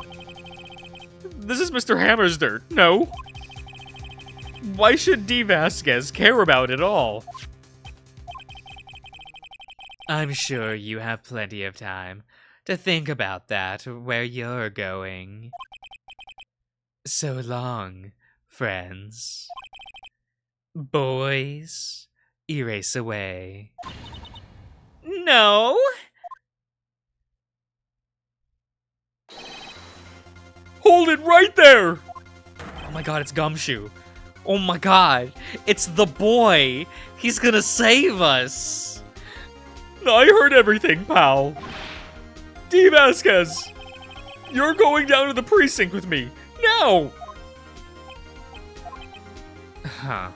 This is Mr. Hammer's dirt, no? Why should D. Vasquez care about it all? I'm sure you have plenty of time to think about that where you're going. So long, friends. Boys, erase away. No! Hold it right there! Oh my god, it's Gumshoe. Oh my god, it's the boy! He's gonna save us! I heard everything, pal. D. Vasquez, you're going down to the precinct with me. Now! Huh.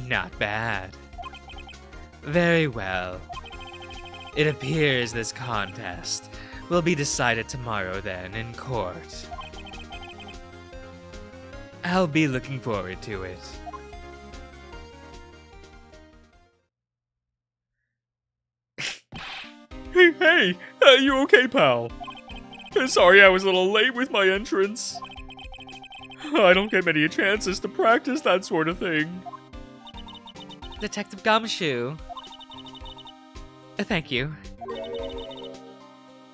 Not bad. Very well. It appears this contest will be decided tomorrow then in court. I'll be looking forward to it. Hey, you okay, pal? Sorry I was a little late with my entrance. I don't get many chances to practice that sort of thing. Detective Gumshoe. Thank you.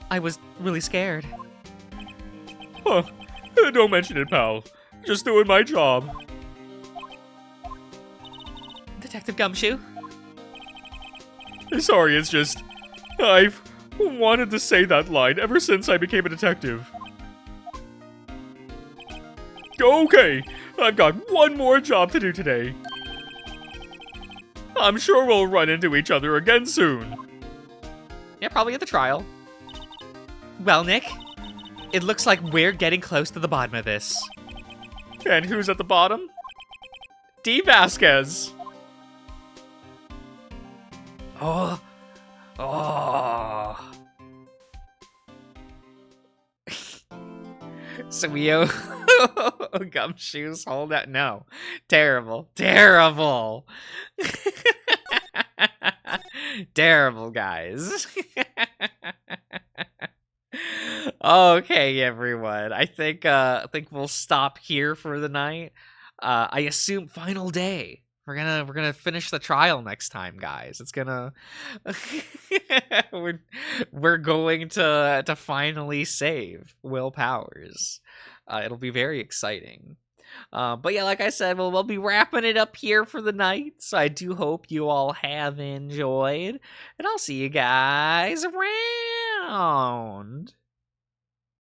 I was really scared. Huh. Don't mention it, pal. Just doing my job. Detective Gumshoe? Sorry, it's just... I've wanted to say that line ever since I became a detective. Okay, I've got one more job to do today. I'm sure we'll run into each other again soon. Yeah, probably at the trial. Well, Nick, it looks like we're getting close to the bottom of this. And who's at the bottom? D. Vasquez. Oh. Oh. So we owe Gumshoes, hold that. No. Terrible. Terrible. Terrible, guys. Okay, everyone. I think we'll stop here for the night. I assume final day. We're gonna finish the trial next time, guys. It's gonna we're going to finally save Will Powers. It'll be very exciting. But yeah, like I said, we'll be wrapping it up here for the night. So I do hope you all have enjoyed, and I'll see you guys around.